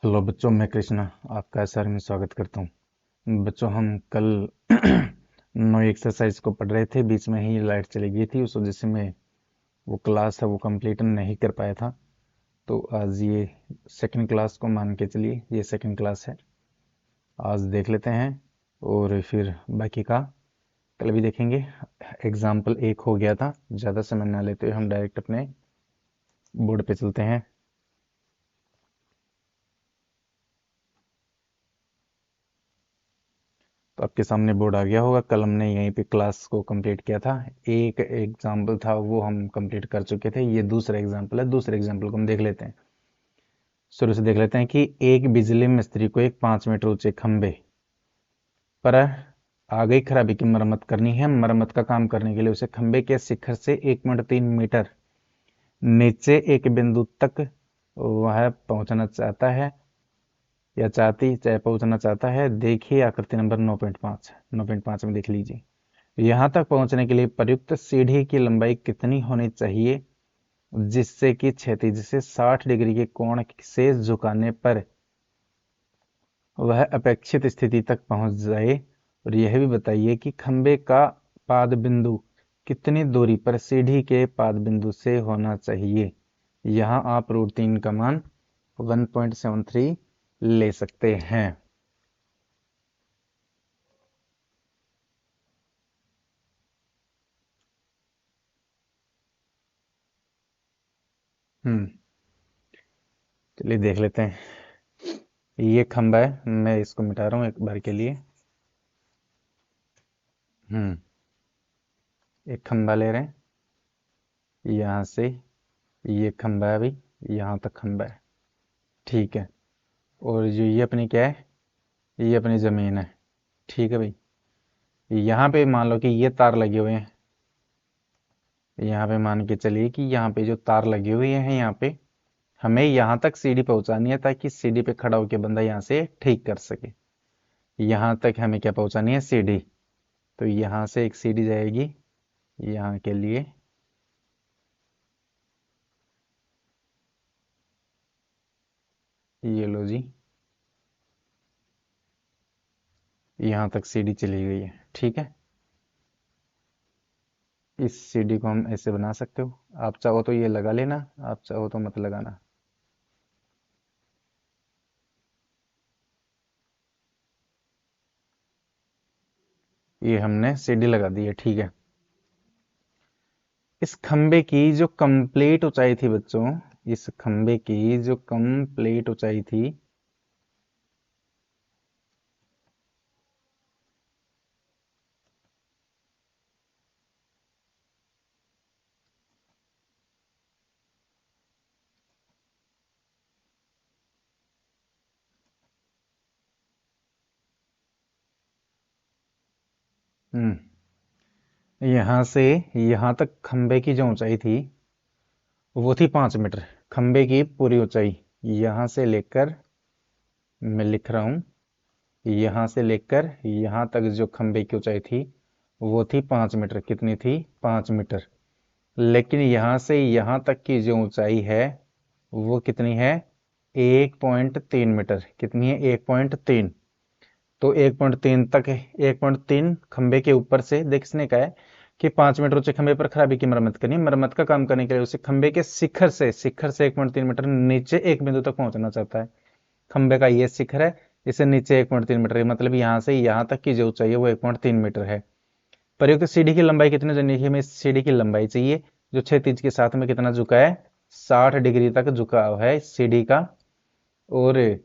Hello बच्चों, मैं कृष्णा आपका एसआर में स्वागत करता हूँ। बच्चों, हम कल नई एक्सरसाइज को पढ़ रहे थे, बीच में ही लाइट चली गई थी। उस वजह से मैं वो क्लास है वो कंप्लीट नहीं कर पाया था। तो आज ये सेकंड क्लास को मान के चलिए, ये सेकंड क्लास है। आज देख लेते हैं और फिर बाकी का कल भी देखेंगे। एग्जाम्पल एक हो गया था, ज़्यादा समय ना लेते हुए हम डायरेक्ट अपने बोर्ड पे चलते हैं। तो आपके सामने बोर्ड आ गया होगा। कल हमने यहीं पे क्लास को कंप्लीट किया था। एक एग्जाम्पल था वो हम कंप्लीट कर चुके थे। ये दूसरा एग्जाम्पल है। दूसरे एग्जाम्पल को हम देख लेते हैं, शुरू से देख लेते हैं कि एक बिजली मिस्त्री को एक 5 मीटर ऊंचे खंबे पर आ गई खराबी की मरम्मत करनी है। मरम्मत का काम करने के लिए उसे खंबे के शिखर से 1.3 मीटर नीचे एक बिंदु तक वह पहुंचना चाहता है या चाहती चाहे पहुंचना चाहता है। देखिए आकृति नंबर 9.5, 9.5 में देख लीजिए। यहाँ तक पहुंचने के लिए प्रयुक्त सीढ़ी की लंबाई कितनी होनी चाहिए जिससे कि क्षैतिज से 60 डिग्री के कोण से झुकाने पर वह अपेक्षित स्थिति तक पहुंच जाए। और यह भी बताइए कि खंबे का पाद बिंदु कितनी दूरी पर सीढ़ी के पाद बिंदु से होना चाहिए। यहाँ आप √3 का मान 1.73 ले सकते हैं। हम्म चलिए देख लेते हैं। ये खंबा है, मैं इसको मिटा रहा हूँ एक बार के लिए। हम्म एक खंबा ले रहे हैं यहाँ से, ये खंबा है भाई, यहाँ तक खंबा है, ठीक है। और जो ये अपनी क्या है, ये अपनी ज़मीन है, ठीक है भाई। यहाँ पे मान लो कि ये तार लगे हुए हैं। यहाँ पे मान के चलिए कि यहाँ पे जो तार लगे हुए हैं, यहाँ पे हमें यहाँ तक सीढ़ी पहुँचानी है ताकि सीढ़ी पे खड़ा होकर बंदा यहाँ से ठीक कर सके। यहाँ तक हमें क्या पहुँचानी है, सीढ़ी। तो यहाँ से एक सीढ़ी जाएगी यहाँ के लिए, ये लो जी, यहाँ तक सीढ़ी चली गई है, ठीक है। इस सीढ़ी को हम ऐसे बना सकते हो। आप चाहो तो ये लगा लेना, आप चाहो तो मत लगाना। ये हमने सीढ़ी लगा दी है, ठीक है। इस खंबे की जो कंप्लीट ऊंचाई थी बच्चों, इस खंबे की जो कंप्लीट ऊंचाई थी, यहां से यहां तक खंबे की जो ऊंचाई थी वो थी 5 मीटर। खंबे की पूरी ऊंचाई यहां से लेकर, मैं लिख रहा हूं, यहां से लेकर यहां तक जो खंबे की ऊंचाई थी वो थी 5 मीटर। कितनी थी, 5 मीटर। लेकिन यहां से यहां तक की जो ऊंचाई है वो कितनी है, 1.3 मीटर। कितनी है, 1.3। तो 1.3 तक है, 1.3 खंबे के ऊपर से देख, इसने कहा है कि 5 मीटर ऊंचे खंबे पर खराबी की मरम्मत करनी। मरम्मत का काम करने के लिए उसे खंबे के शिखर से 1.3 मीटर नीचे एक बिंदु तक पहुंचना चाहता है। खंबे का ये शिखर है, इसे नीचे 1.3 मीटर है, मतलब यहाँ से यहाँ तक की जो ऊंचाई है वो 1.3 मीटर है। प्रयुक्त सीढ़ी की लंबाई कितनी जाननी है, हमें इस सीढ़ी की लंबाई चाहिए जो क्षैतिज के साथ में कितना झुका है, 60 डिग्री तक झुकाव है इस सीढ़ी का। और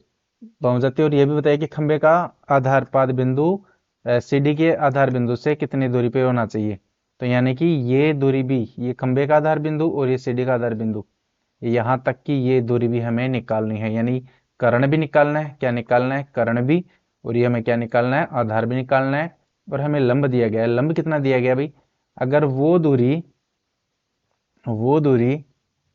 पहुंच जाती है। और यह भी बताया कि खंबे का आधार पाद बिंदु सीढ़ी के आधार बिंदु से कितनी दूरी पे होना चाहिए। तो यानी कि ये दूरी भी, ये खंबे का आधार बिंदु और ये सीढ़ी का आधार बिंदु, यहाँ तक की ये दूरी भी हमें निकालनी है। यानी कर्ण भी निकालना है। क्या निकालना है, कर्ण भी। और ये हमें क्या निकालना है, आधार भी निकालना है। और हमें लंब दिया गया है। लंब कितना दिया गया भाई, अगर वो दूरी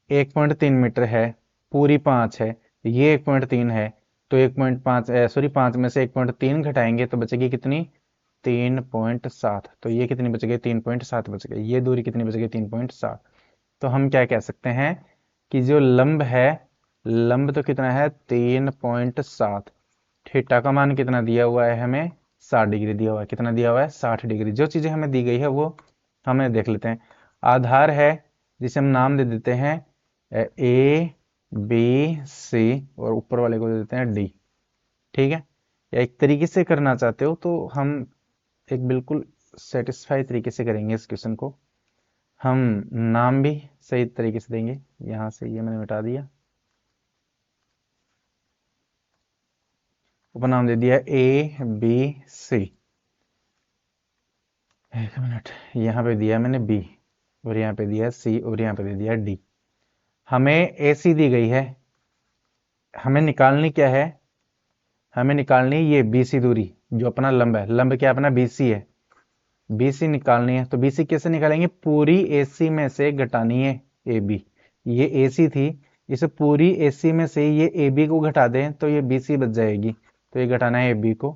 1.3 मीटर है, पूरी 5 है, ये 1.3 है, तो 1.5 सॉरी 5 में से 1.3 घटाएंगे तो बचेगी कितनी, 3.7। तो ये कितनी बच गई, 3.7 बच गई। ये दूरी कितनी बच गई, 3.7। तो हम क्या कह सकते हैं कि जो लंब है लंब तो कितना है 3.7। थीटा का मान कितना दिया हुआ है हमें, 60 डिग्री दिया हुआ है। कितना दिया हुआ है, 60 डिग्री। जो चीजें हमें दी गई है वो हमें देख लेते हैं। आधार है जिसे हम नाम दे देते हैं ए बी सी, और ऊपर वाले को दे देते हैं डी। ठीक है, या एक तरीके से करना चाहते हो तो हम एक बिल्कुल सेटिस्फाई तरीके से करेंगे इस क्वेश्चन को। हम नाम भी सही तरीके से देंगे। यहां से ये मैंने मिटा दिया, उपनाम दे दिया ए बी सी। एक मिनट, यहाँ पे दिया मैंने बी, और यहाँ पे दिया सी, और यहाँ पे दे दिया डी। हमें ए सी दी गई है, हमें निकालनी क्या है, हमें निकालनी ये बी सी दूरी, जो अपना लंब है। लंब क्या अपना बी सी है, बी सी निकालनी है। तो बी सी कैसे निकालेंगे, पूरी ए सी में से घटानी है ए बी। ये ए सी थी, इसे पूरी ए सी में से ये ए बी को घटा दें तो ये बी सी बच जाएगी। तो ये घटाना है ए बी को,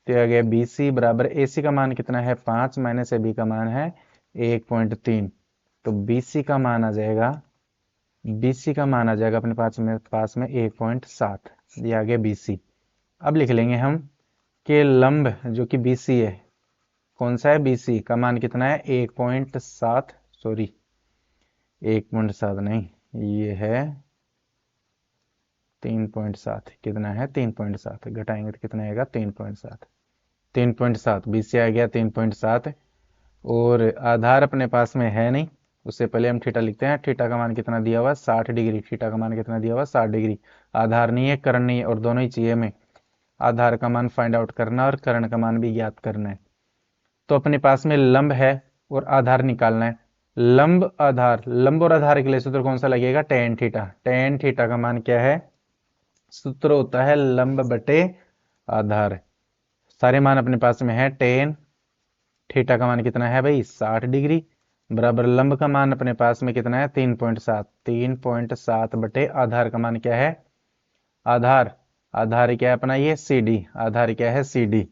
तो आ गया बी सी बराबर ए सी का मान कितना है 5 माइनस ए बी का मान है 1.3। तो बी सी का मान आ जाएगा, बी सी का मान आ जाएगा अपने पास में 1.7। ये आ गया बी सी। अब लिख लेंगे हम कि लंब जो कि बी सी है, कौन सा है, बी सी का मान कितना है 1.7, सॉरी 1.7 नहीं, ये है 3.7। कितना है 3.7, घटाएंगे तो कितना आएगा 3.7। 3.7 बी सी आ गया 3.7। और आधार अपने पास में है नहीं, उससे पहले हम थीटा लिखते हैं। थीटा का मान कितना दिया हुआ, 60 डिग्री। थीटा का मान कितना दिया हुआ, 60 डिग्री। आधार नहीं है, करण नहीं है, और दोनों ही चाहिए हमें। आधार का मान फाइंड आउट करना और करण का मान भी ज्ञात करना है। तो अपने पास में लंब है और आधार निकालना है। लंब आधार, लंब और आधार के लिए सूत्र कौन सा लगेगा, टेन थीटा। टेन थीटा का मान क्या है, सूत्र होता है लंब बटे आधार। सारे मान अपने पास में है। टेन थीटा का मान कितना है भाई 60 डिग्री, बराबर लंब का मान अपने पास में कितना है 3.7। 3.7 बटे आधार का मान क्या है, आधार, आधार क्या है अपना ये सी डी। आधार क्या है सी डी,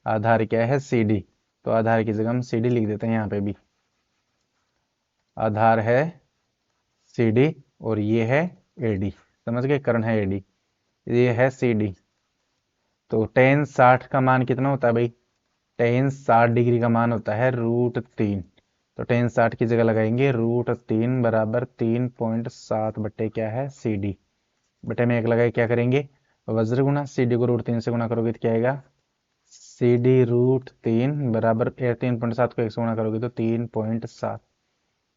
आधार क्या है सी डी। तो आधार की जगह हम सी डी लिख देते हैं यहाँ पे भी। आधार है सी डी और ये है ए डी, समझ गए, करण है ए डी, ये है सी डी। तो टेन 60 का मान कितना होता है भाई, टेन 60 डिग्री का मान होता है √3। तो टेन 60 की जगह लगाएंगे √3 बराबर 3.7 बटे क्या है सी डी। बटे में एक लगाए क्या करेंगे, वज्र गुना। सी डी को √3 से गुना करोगे तो क्या आएगा, सी डी √3 बराबर 3.7 को 1 से गुना करोगे तो 3.7।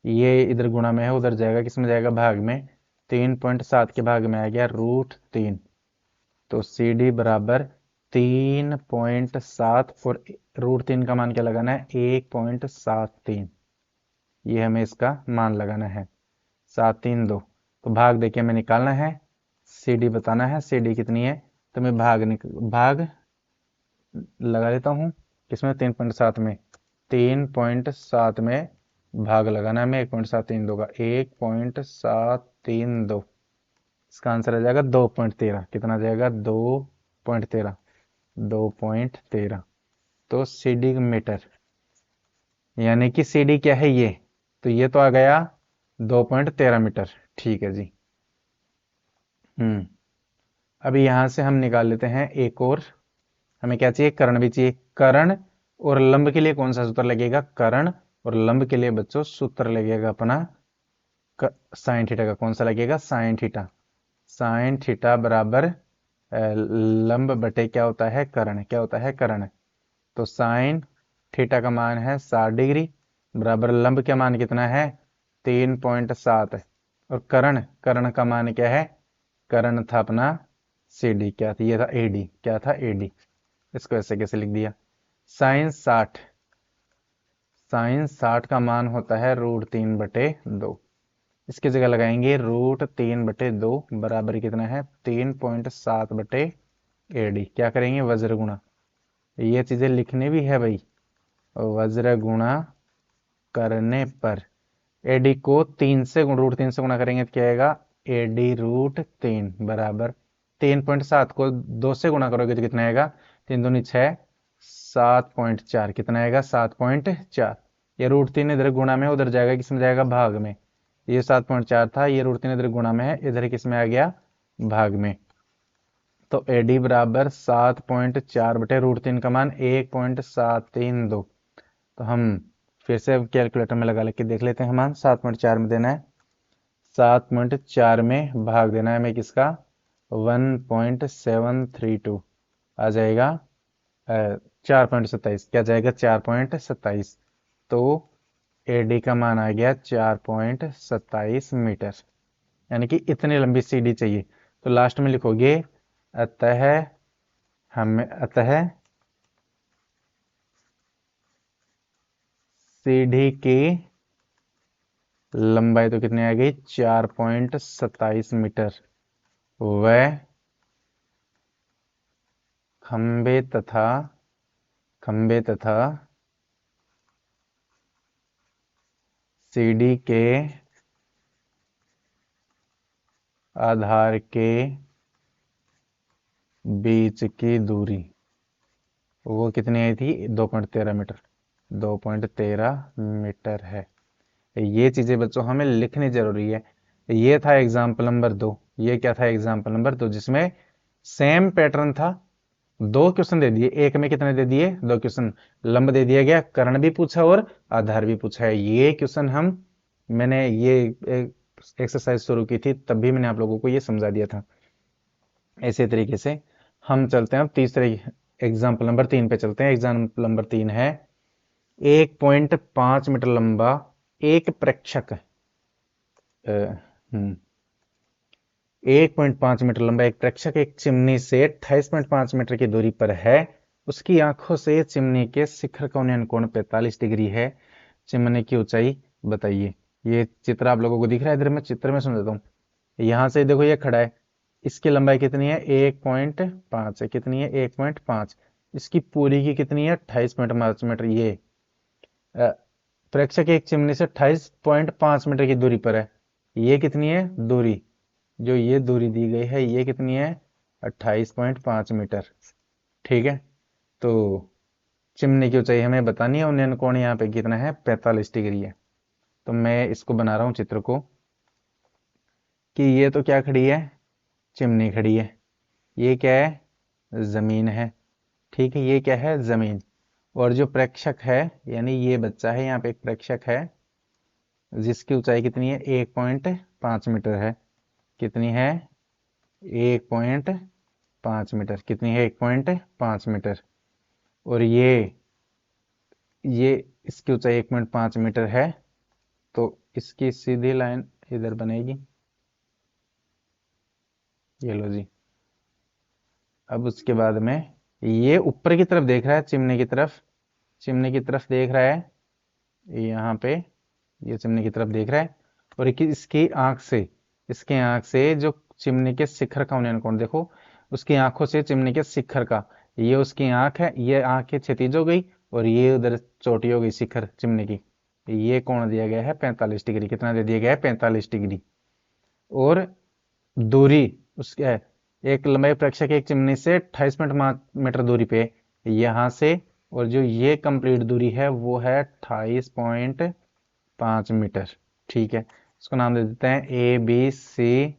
ये इधर गुणा में है, उधर जाएगा किस में जाएगा, भाग में। 3.7 के भाग में आ गया √3। तो सी डी बराबर 3.7 और √3 का मान क्या लगाना है 1.73। ये हमें इसका मान लगाना है 732। तो भाग देखिए हमें निकालना है, सी डी बताना है, सी डी कितनी है। तो मैं भाग लगा देता हूँ किसमें, 3.7 में। 3.7 में भाग लगाना है हमें 1.732 का, 1.732। इसका आंसर आ जाएगा 2.13। कितना आ जाएगा 2.13, 2.13। तो सीडी मीटर, यानी कि सीडी क्या है ये, तो ये तो आ गया 2.13 मीटर। ठीक है जी। अभी यहां से हम निकाल लेते हैं एक और, हमें क्या चाहिए, कर्ण भी चाहिए। कर्ण और लंब के लिए कौन सा सूत्र लगेगा, कर्ण और लंब के लिए बच्चों सूत्र लगेगा अपना साइन थीटा का। कौन सा लगेगा, साइन थीटा। साइन थीटा बराबर लंब बटे क्या होता है, कर्ण। क्या होता है, कर्ण। तो साइन थीटा का मान है 60 डिग्री, बराबर लंब का मान कितना है 3.7। और कर्ण, कर्ण का मान क्या है, कर्ण था अपना सी डी। क्या था, ये था ए डी। क्या था, ए डी। इसको ऐसे कैसे लिख दिया, साइन 60, साइन 60 का मान होता है √3 बटे 2। इसकी जगह लगाएंगे √3 बटे 2 बराबर कितना है 3.7 बटे ए डी। क्या करेंगे, वज्र गुणा। ये चीजें लिखनी भी है भाई, वज्र गुणा करने पर एडी को 3 से गुणा करेंगे तो क्या आएगा, एडी √3 बराबर 3.7 को 2 से गुणा करोगे तो कितना आएगा, 3 दूनी 6, 7.4। कितना आएगा 7.4। ये √3 इधर गुणा में, उधर जाएगा किसमें जाएगा, भाग में। ये 7.4 था, ये √3 इधर गुणा में है, इधर किसमें आ गया, भाग में। तो AD बराबर 7.4/√3 का मान 1.732। तो हम फिर से अब कैलकुलेटर में लगा लेके देख लेते हैं मान। 7.4 में देना है, 7.4 में भाग देना है हमें किसका, 1.732 आ जाएगा 4.27। क्या जाएगा, 4.27। तो AD का मान आ गया 4.27 मीटर, यानी कि इतनी लंबी CD चाहिए। तो लास्ट में लिखोगे अतः अतः CD की लंबाई तो कितनी आ गई, 4.27 मीटर। वह खंबे तथा CD के आधार के बीच की दूरी वो कितनी आई थी, 2.13 मीटर। 2.13 मीटर है। ये चीजें बच्चों हमें लिखनी जरूरी है। ये था एग्जाम्पल नंबर 2। ये क्या था, एग्जाम्पल नंबर 2, जिसमें सेम पैटर्न था। 2 क्वेश्चन दे दिए, एक में कितने दे दिए, 2 क्वेश्चन। लंब दे दिया गया, कर्ण भी पूछा और आधार भी पूछा है। ये क्वेश्चन मैंने ये एक्सरसाइज शुरू की थी तब भी मैंने आप लोगों को ये समझा दिया था। ऐसे तरीके से हम चलते हैं अब तीसरे एग्जाम्पल नंबर 3 पे चलते हैं। एग्जाम्पल नंबर 3 है 1.5 मीटर लंबा एक प्रेक्षक 1.5 मीटर लंबा एक प्रेक्षक एक चिमनी से 28.5 मीटर की दूरी पर है। उसकी आंखों से चिमनी के शिखर का उन्नयन कोण 45 डिग्री है। चिमनी की ऊंचाई बताइए। ये चित्र आप लोगों को दिख रहा है, इधर मैं चित्र में समझाता हूँ। यहां से देखो ये खड़ा है, इसकी लंबाई कितनी है, 1.5 है। कितनी है, 1.5। इसकी पूरी की कितनी है, 28.5 मीटर। ये प्रेक्षक एक चिमनी से 28.5 मीटर की दूरी पर है। ये कितनी है दूरी, जो ये दूरी दी गई है ये कितनी है, 28.5 मीटर। ठीक है, तो चिमनी की ऊंचाई हमें बतानी है, उन्नयन कोण यहाँ पे कितना है, 45 डिग्री है। तो मैं इसको बना रहा हूं चित्र को, कि ये तो क्या खड़ी है, चिमनी खड़ी है। ये क्या है, जमीन है। ठीक है, ये क्या है, जमीन। और जो प्रेक्षक है, यानी ये बच्चा है, यहाँ पे एक प्रेक्षक है जिसकी ऊंचाई कितनी है, 1.5 मीटर है। कितनी है, 1.5 मीटर। कितनी है, 1.5 मीटर। और ये इसकी ऊंचाई 1.5 मीटर है। तो इसकी सीधी लाइन इधर बनेगी, ये लो जी। अब उसके बाद में ये ऊपर की तरफ देख रहा है, चिमनी की तरफ, चिमनी की तरफ देख रहा है। यहाँ पे ये चिमनी की तरफ देख रहा है। और इसकी आंख से जो चिमनी के शिखर का उन्नयन कोण देखो, उसकी आंखों से चिमनी के शिखर का, ये उसकी आंख है, ये आंख क्षैतिज हो गई और ये उधर चोटी हो गई शिखर चिमनी की। ये कोण दिया गया है 45 डिग्री। कितना दे दिया गया है, 45 डिग्री। और दूरी उसके है, एक लंबाई प्रेक्षक एक चिमनी से 28 मीटर दूरी पे यहां से, और जो ये कंप्लीट दूरी है वो है 28.5 मीटर। ठीक है, इसको नाम दे देते हैं ABCDE।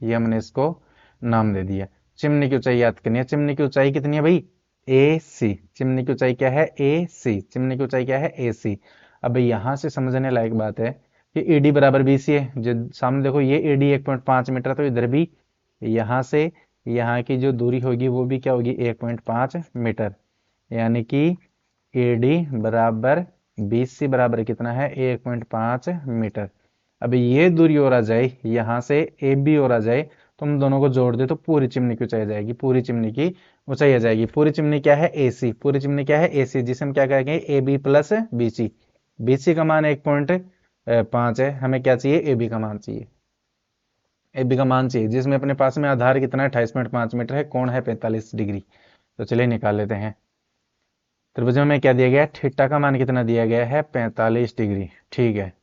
ये हमने इसको नाम दे दिया। चिमनी की ऊंचाई याद करनी है। चिमनी की ऊंचाई कितनी है भाई, AC। चिमनी की ऊंचाई क्या है, AC। चिमनी की ऊंचाई क्या है, AC। अब यहां से समझने लायक बात है कि AD बराबर BC है। जो सामने देखो ये AD 1.5 मीटर, तो इधर भी यहां से यहाँ की जो दूरी होगी वो भी क्या होगी, 1.5 मीटर। यानी कि AD बराबर BC बराबर कितना है, 1.5 मीटर। अब ये दूरी और आ जाए, यहां से AB और आ जाए, तो हम दोनों को जोड़ दे तो पूरी चिमनी की ऊंचाई आ जाएगी। पूरी चिमनी की ऊंचाई आ जाएगी। पूरी चिमनी क्या है, AC। पूरी चिमनी क्या है, AC, जिसे हम क्या कहेंगे, AB प्लस BC। BC का मान 1.5 है, हमें क्या चाहिए, AB का मान चाहिए। AB का मान चाहिए, जिसमें अपने पास में आधार कितना है, 28.5 मीटर है, कोण है 45 डिग्री। तो चलिए निकाल लेते हैं। त्रिभुज में क्या दिया गया है, थीटा का मान कितना दिया गया है, 45 डिग्री। ठीक है,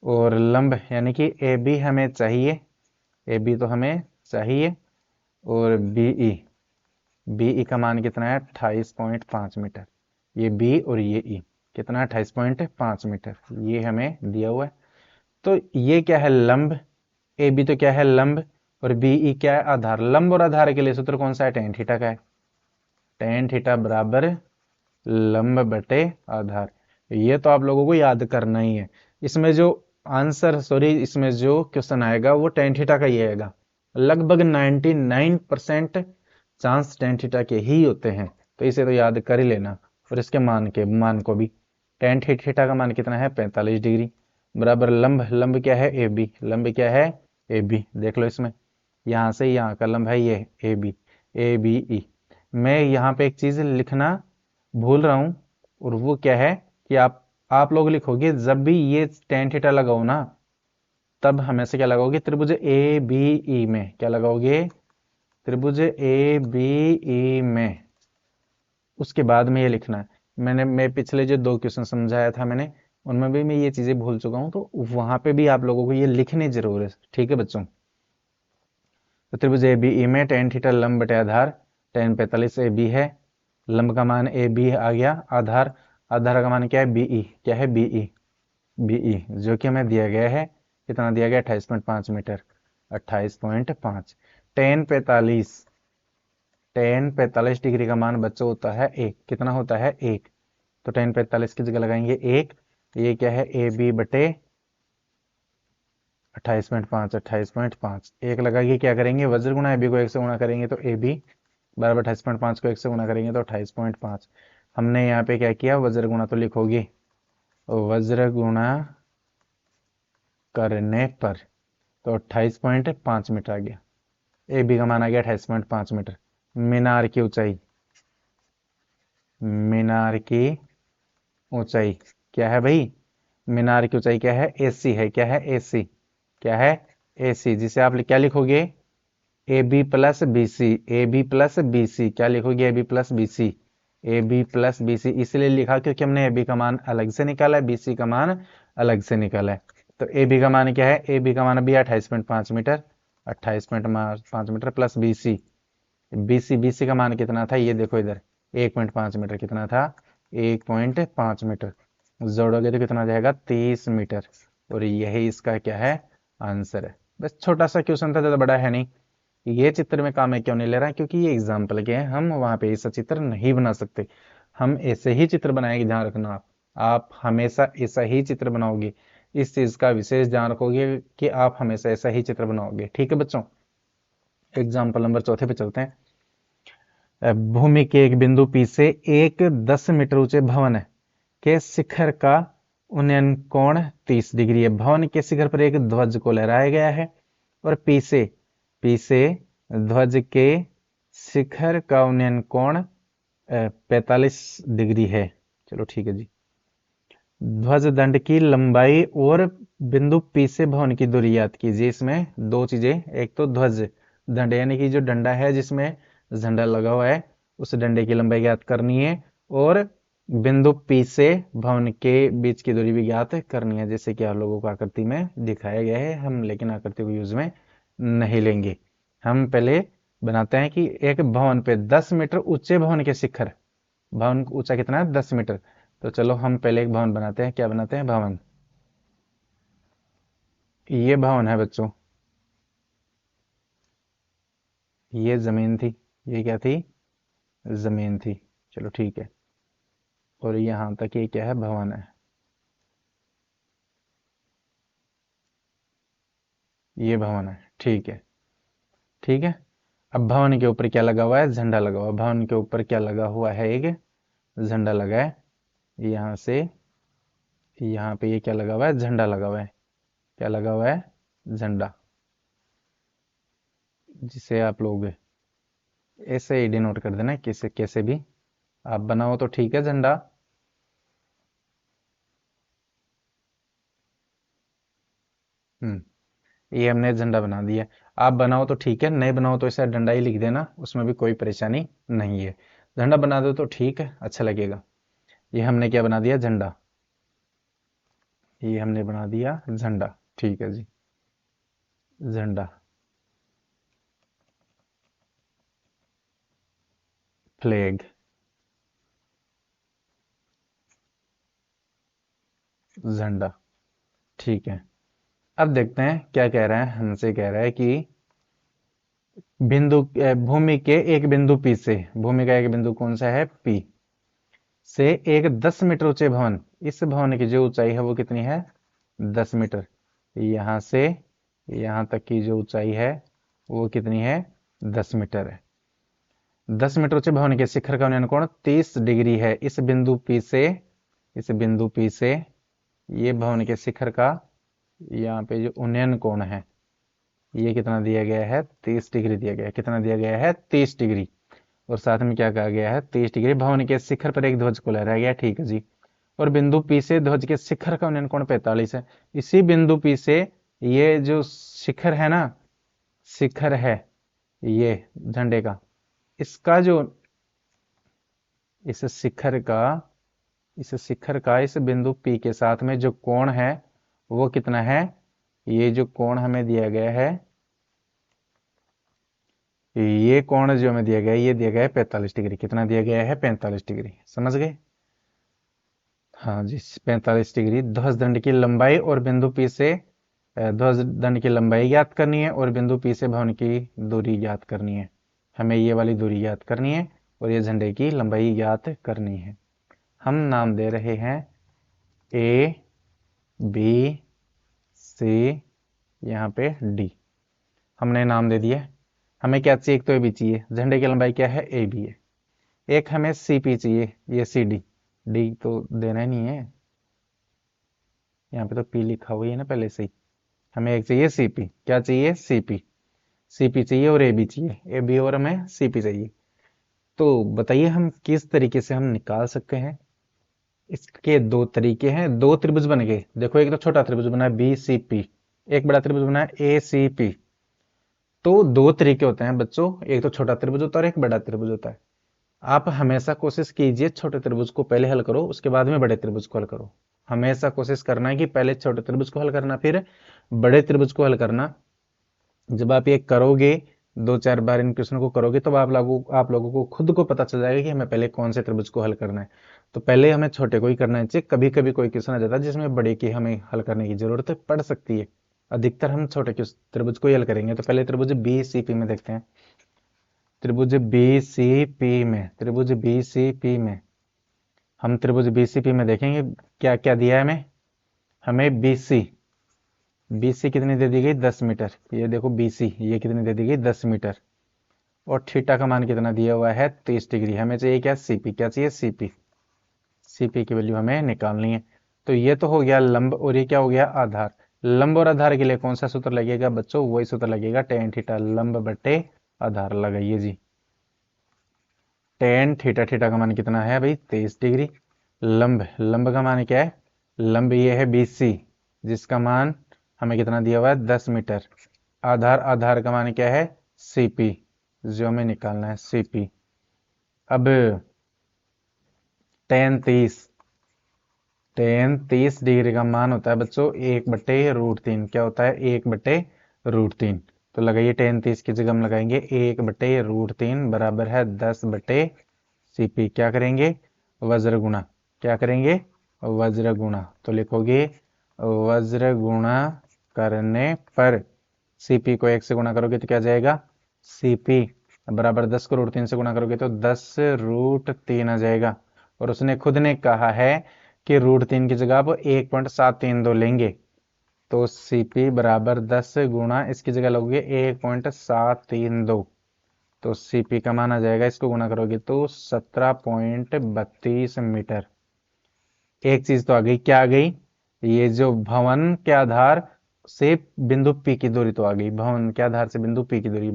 और लंब यानी कि AB हमें चाहिए, AB तो हमें चाहिए। और BE का मान कितना है, 28.5 मीटर। ये B और ये E कितना है, 28.5 मीटर। ये हमें दिया हुआ है। तो ये क्या है, लंब। ए बी तो क्या है, लंब, और बी ई क्या है, आधार। लंब और आधार के लिए सूत्र कौन सा है, टेन थीटा का है। टेन थीटा बराबर लंब बटे आधार। ये तो आप लोगों को याद करना ही है। इसमें जो आंसर, सॉरी, इसमें जो क्वेश्चन आएगा वो टेन थीटा का ही आएगा। लगभग 99% चांस टेन थीटा के ही होते हैं, तो इसे तो याद कर ही लेना। और इसके मान को भी, टेन थीटा का मान कितना है, 45 डिग्री, बराबर लंब, लंब क्या है, ए बी, लंब क्या है, ए बी। देख लो इसमें, यहाँ से यहाँ का लंब है ये A B, A B E. मैं यहाँ पे एक चीज लिखना भूल रहा हूं, और वो क्या है कि आप लोग लिखोगे जब भी ये टेन थीटा लगाओ ना, तब हमेशा क्या लगाओगे, त्रिभुज ए बी ई में क्या लगाओगे, त्रिभुज ए बी ई में, उसके बाद में ये लिखना है। मैं पिछले जो दो क्वेश्चन समझाया था मैंने, उनमें भी मैं ये चीजें भूल चुका हूं, तो वहां पे भी आप लोगों को ये लिखनी जरूर है, ठीक है बच्चों। तो त्रिभुज ए बी ई में टेन थीटा लंब बटे आधार, टेन 45 ए बी है, लंब का मान ए बी आ गया, आधार, आधार का मान क्या है, बीई, क्या है, बीई, बीई जो कि हमें दिया गया है, कितना दिया गया, 28.5 मीटर, 28.5। टेन 45 डिग्री का मान बच्चों होता है एक, कितना होता है, एक। तो टेन 45 की जगह लगाएंगे एक, ये क्या है, ए बी बटे 28.5, 28.5, एक लगाइए, क्या करेंगे, वज्र गुणा ए बी को एक से गुणा करेंगे तो ए बी बराबर 28.5 को एक से गुणा करेंगे तो 28.5। हमने यहाँ पे क्या किया, वज्र गुणा तो लिखोगे, वज्र गुणा करने पर तो 28.5 मीटर आ गया, ए बी का मान आ गया 28.5 मीटर। मीनार की ऊंचाई, मीनार की ऊंचाई क्या है भाई, मीनार की ऊंचाई क्या है, एसी है, क्या है, एसी, क्या है, एसी, जिसे आप क्या लिखोगे, A B plus B C, A B plus B C, क्या लिखोगे, A B plus B C, A B plus B C इसलिए लिखा क्योंकि हमने ए बी का मान अलग से निकाला है, बी सी का मान अलग से निकाला है। तो ए बी का मान क्या है, ए बी का मान भी 28.5 meter, 28.5 meter plus B C, B C का मान कितना था, ये देखो इधर, 1.5 मीटर, कितना था, 1.5 मीटर, जोड़ोगे तो कितना आ जाएगा, 30 मीटर। और यही इसका क्या है, आंसर है। बस छोटा सा क्वेश्चन था, ज्यादा बड़ा है नहीं। ये चित्र में काम है क्यों नहीं ले रहा है, क्योंकि ये एग्जाम्पल के हैं, हम वहां पे ऐसा चित्र नहीं बना सकते। हम ऐसे ही चित्र बनाएंगे, ध्यान रखना आप हमेशा ऐसा ही चित्र बनाओगे, इस चीज का विशेष ध्यान रखोगे कि आप हमेशा ऐसा ही चित्र बनाओगे, ठीक है बच्चों। एग्जाम्पल नंबर चौथे पे चलते हैं। भूमि के एक बिंदु पी से एक 10 मीटर ऊंचे भवन के शिखर का उन्नयन कोण 30 डिग्री है। भवन के शिखर पर एक ध्वज को लहराया गया है, और पी से ध्वज के शिखर का उन्नयन कोण 45 डिग्री है। चलो ठीक है जी। ध्वज दंड की लंबाई और बिंदु पी से भवन की दूरी याद कीजिए। इसमें दो चीजें, एक तो ध्वज दंड यानी कि जो डंडा है जिसमें झंडा लगा हुआ है, उस डंडे की लंबाई ज्ञात करनी है, और बिंदु पी से भवन के बीच की दूरी भी ज्ञात करनी है, जैसे कि आप लोगों को आकृति में दिखाया गया है। हम लेकिन आकृति को यूज में नहीं लेंगे, हम पहले बनाते हैं कि एक भवन पे 10 मीटर ऊंचे भवन के शिखर, भवन ऊंचा कितना है, 10 मीटर। तो चलो हम पहले एक भवन बनाते हैं, क्या बनाते हैं, भवन। ये भवन है बच्चों, ये जमीन थी, ये क्या थी, जमीन थी। चलो ठीक है, और यहां तक ये क्या है, भवन है, ये भवन है, ठीक है, ठीक है। अब भवन के ऊपर क्या लगा हुआ है, झंडा लगा हुआ है। भवन के ऊपर क्या लगा हुआ है, एक झंडा लगा है। यहां से यहाँ पे ये क्या लगा हुआ है, झंडा लगा हुआ है, क्या लगा हुआ है, झंडा, जिसे आप लोग ऐसे ही डिनोट कर देना, किसे कैसे भी आप बनाओ तो ठीक है झंडा। ये हमने झंडा बना दिया। आप बनाओ तो ठीक है, नहीं बनाओ तो ऐसा डंडा ही लिख देना, उसमें भी कोई परेशानी नहीं है। झंडा बना दो तो ठीक है, अच्छा लगेगा। ये हमने क्या बना दिया, झंडा, ये हमने बना दिया झंडा, ठीक है जी, झंडा, फ्लैग, झंडा, ठीक है। अब देखते हैं क्या कह रहा है, हमसे कह रहा है कि बिंदु भूमि के एक बिंदु P से, भूमि का एक बिंदु कौन सा है, P से एक 10 मीटर ऊंचे भवन, इस भवन की जो ऊंचाई है वो कितनी है, 10 मीटर। यहां से यहां तक की जो ऊंचाई है वो कितनी है, 10 मीटर है। 10 मीटर ऊंचे भवन के शिखर का उन्नयन कोण 30 डिग्री है। इस बिंदु P से, इस बिंदु P से ये भवन के शिखर का यहाँ पे जो उन्नयन कोण है ये कितना दिया गया है, 30 डिग्री दिया गया है। कितना दिया गया है, 30 डिग्री। और साथ में क्या कहा गया है, 30 डिग्री। भवन के शिखर पर एक ध्वज को लहराया गया, ठीक है जी। और बिंदु P से ध्वज के शिखर का उन्नयन कोण 45 है। इसी बिंदु P से ये जो शिखर है ना, शिखर है ये झंडे का, इसका जो इस शिखर का इस बिंदु P के साथ में जो कोण है वो कितना है, ये जो कोण हमें दिया गया है, ये कोण जो हमें दिया गया है ये दिया गया है 45 डिग्री। कितना दिया गया है, 45 डिग्री। समझ गए, हाँ जी, 45 डिग्री। ध्वज दंड की लंबाई और बिंदु P से ध्वज दंड की लंबाई ज्ञात करनी है और बिंदु P से भवन की दूरी ज्ञात करनी है। हमें ये वाली दूरी ज्ञात करनी है और ये झंडे की लंबाई ज्ञात करनी है। हम नाम दे रहे हैं A, B, C, यहाँ पे D। हमने नाम दे दिया। हमें क्या चाहिए, एक तो AB चाहिए। झंडे की लंबाई क्या है, AB है। एक हमें CP चाहिए, ये CD। D तो देना ही नहीं है, यहाँ पे तो P लिखा हुआ है ना पहले से ही। हमें एक चाहिए CP। क्या चाहिए, CP। CP चाहिए और AB चाहिए, AB और हमें CP चाहिए। तो बताइए हम किस तरीके से हम निकाल सकते हैं। इसके दो तरीके हैं। दो त्रिभुज बन गए, देखो एक तो छोटा त्रिभुज बना है BCP, एक बड़ा त्रिभुज बना है ACP। तो दो तरीके होते हैं बच्चों, एक तो छोटा त्रिभुज होता है और एक बड़ा त्रिभुज होता है। आप हमेशा कोशिश कीजिए छोटे त्रिभुज को पहले हल करो, उसके बाद में बड़े त्रिभुज को हल करो। हमेशा कोशिश करना है कि पहले छोटे त्रिभुज को हल करना, फिर बड़े त्रिभुज को हल करना। जब आप ये करोगे, दो चार बार इन क्वेश्चन को करोगे, तो आप लोगों को खुद को पता चल जाएगा कि हमें पहले कौन से त्रिभुज को हल करना है। तो पहले हमें छोटे को ही करना चाहिए। कभी कभी कोई क्वेश्चन आ जाता है जिसमें बड़े की हमें हल करने की जरूरत पड़ सकती है। अधिकतर हम छोटे त्रिभुज को ही हल करेंगे। तो पहले त्रिभुज BCP में देखते हैं। त्रिभुज BCP में, त्रिभुज BCP में हम त्रिभुज BCP में देखेंगे क्या क्या दिया है हमें। हमें BC कितनी दे दी गई, 10 मीटर। ये देखो BC ये कितनी दे दी गई, 10 मीटर। और थीटा का मान कितना दिया हुआ है, 30 डिग्री। हमें चाहिए क्या, CP। क्या चाहिए, CP की वैल्यू हमें निकालनी है। तो ये तो हो गया लंब, और ये क्या हो गया, आधार। लंब और आधार के लिए कौन सा सूत्र लगेगा बच्चों, वही सूत्र लगेगा, tan थीटा लंब बटे आधार। लगाइए जी, tan थीटा, थीटा का मान कितना है भाई, 23 डिग्री। लंब का मान क्या है, लंब ये है BC, जिसका मान हमें कितना दिया हुआ है, 10 मीटर। आधार का मान क्या है, CP, जो हमें निकालना है, CP। अब tan 30 डिग्री का मान होता है बच्चों 1/√3। क्या होता है, 1/√3। तो लगाइए tan 30 की जगह हम लगाएंगे 1/√3 बराबर है 10/CP। क्या करेंगे, वज्र गुणा। क्या करेंगे, वज्र गुणा। तो लिखोगे वज्र गुणा करने पर CP को 1 से गुणा करोगे तो क्या जाएगा, CP बराबर 10 को √3 से गुणा करोगे तो 10√3 आ जाएगा। और उसने खुद ने कहा है कि √3 की जगह आप 1.732 लेंगे। तो CP बराबर 10 गुणा इसकी जगह लोगे 1.732। तो CP का मान आ जाएगा, इसको गुणा करोगे तो 17.32 मीटर। एक चीज तो आ गई, क्या आ गई, ये जो भवन के आधार से बिंदु P की दूरी तो आ गई। भवन के आधार से बिंदु P की दूरी,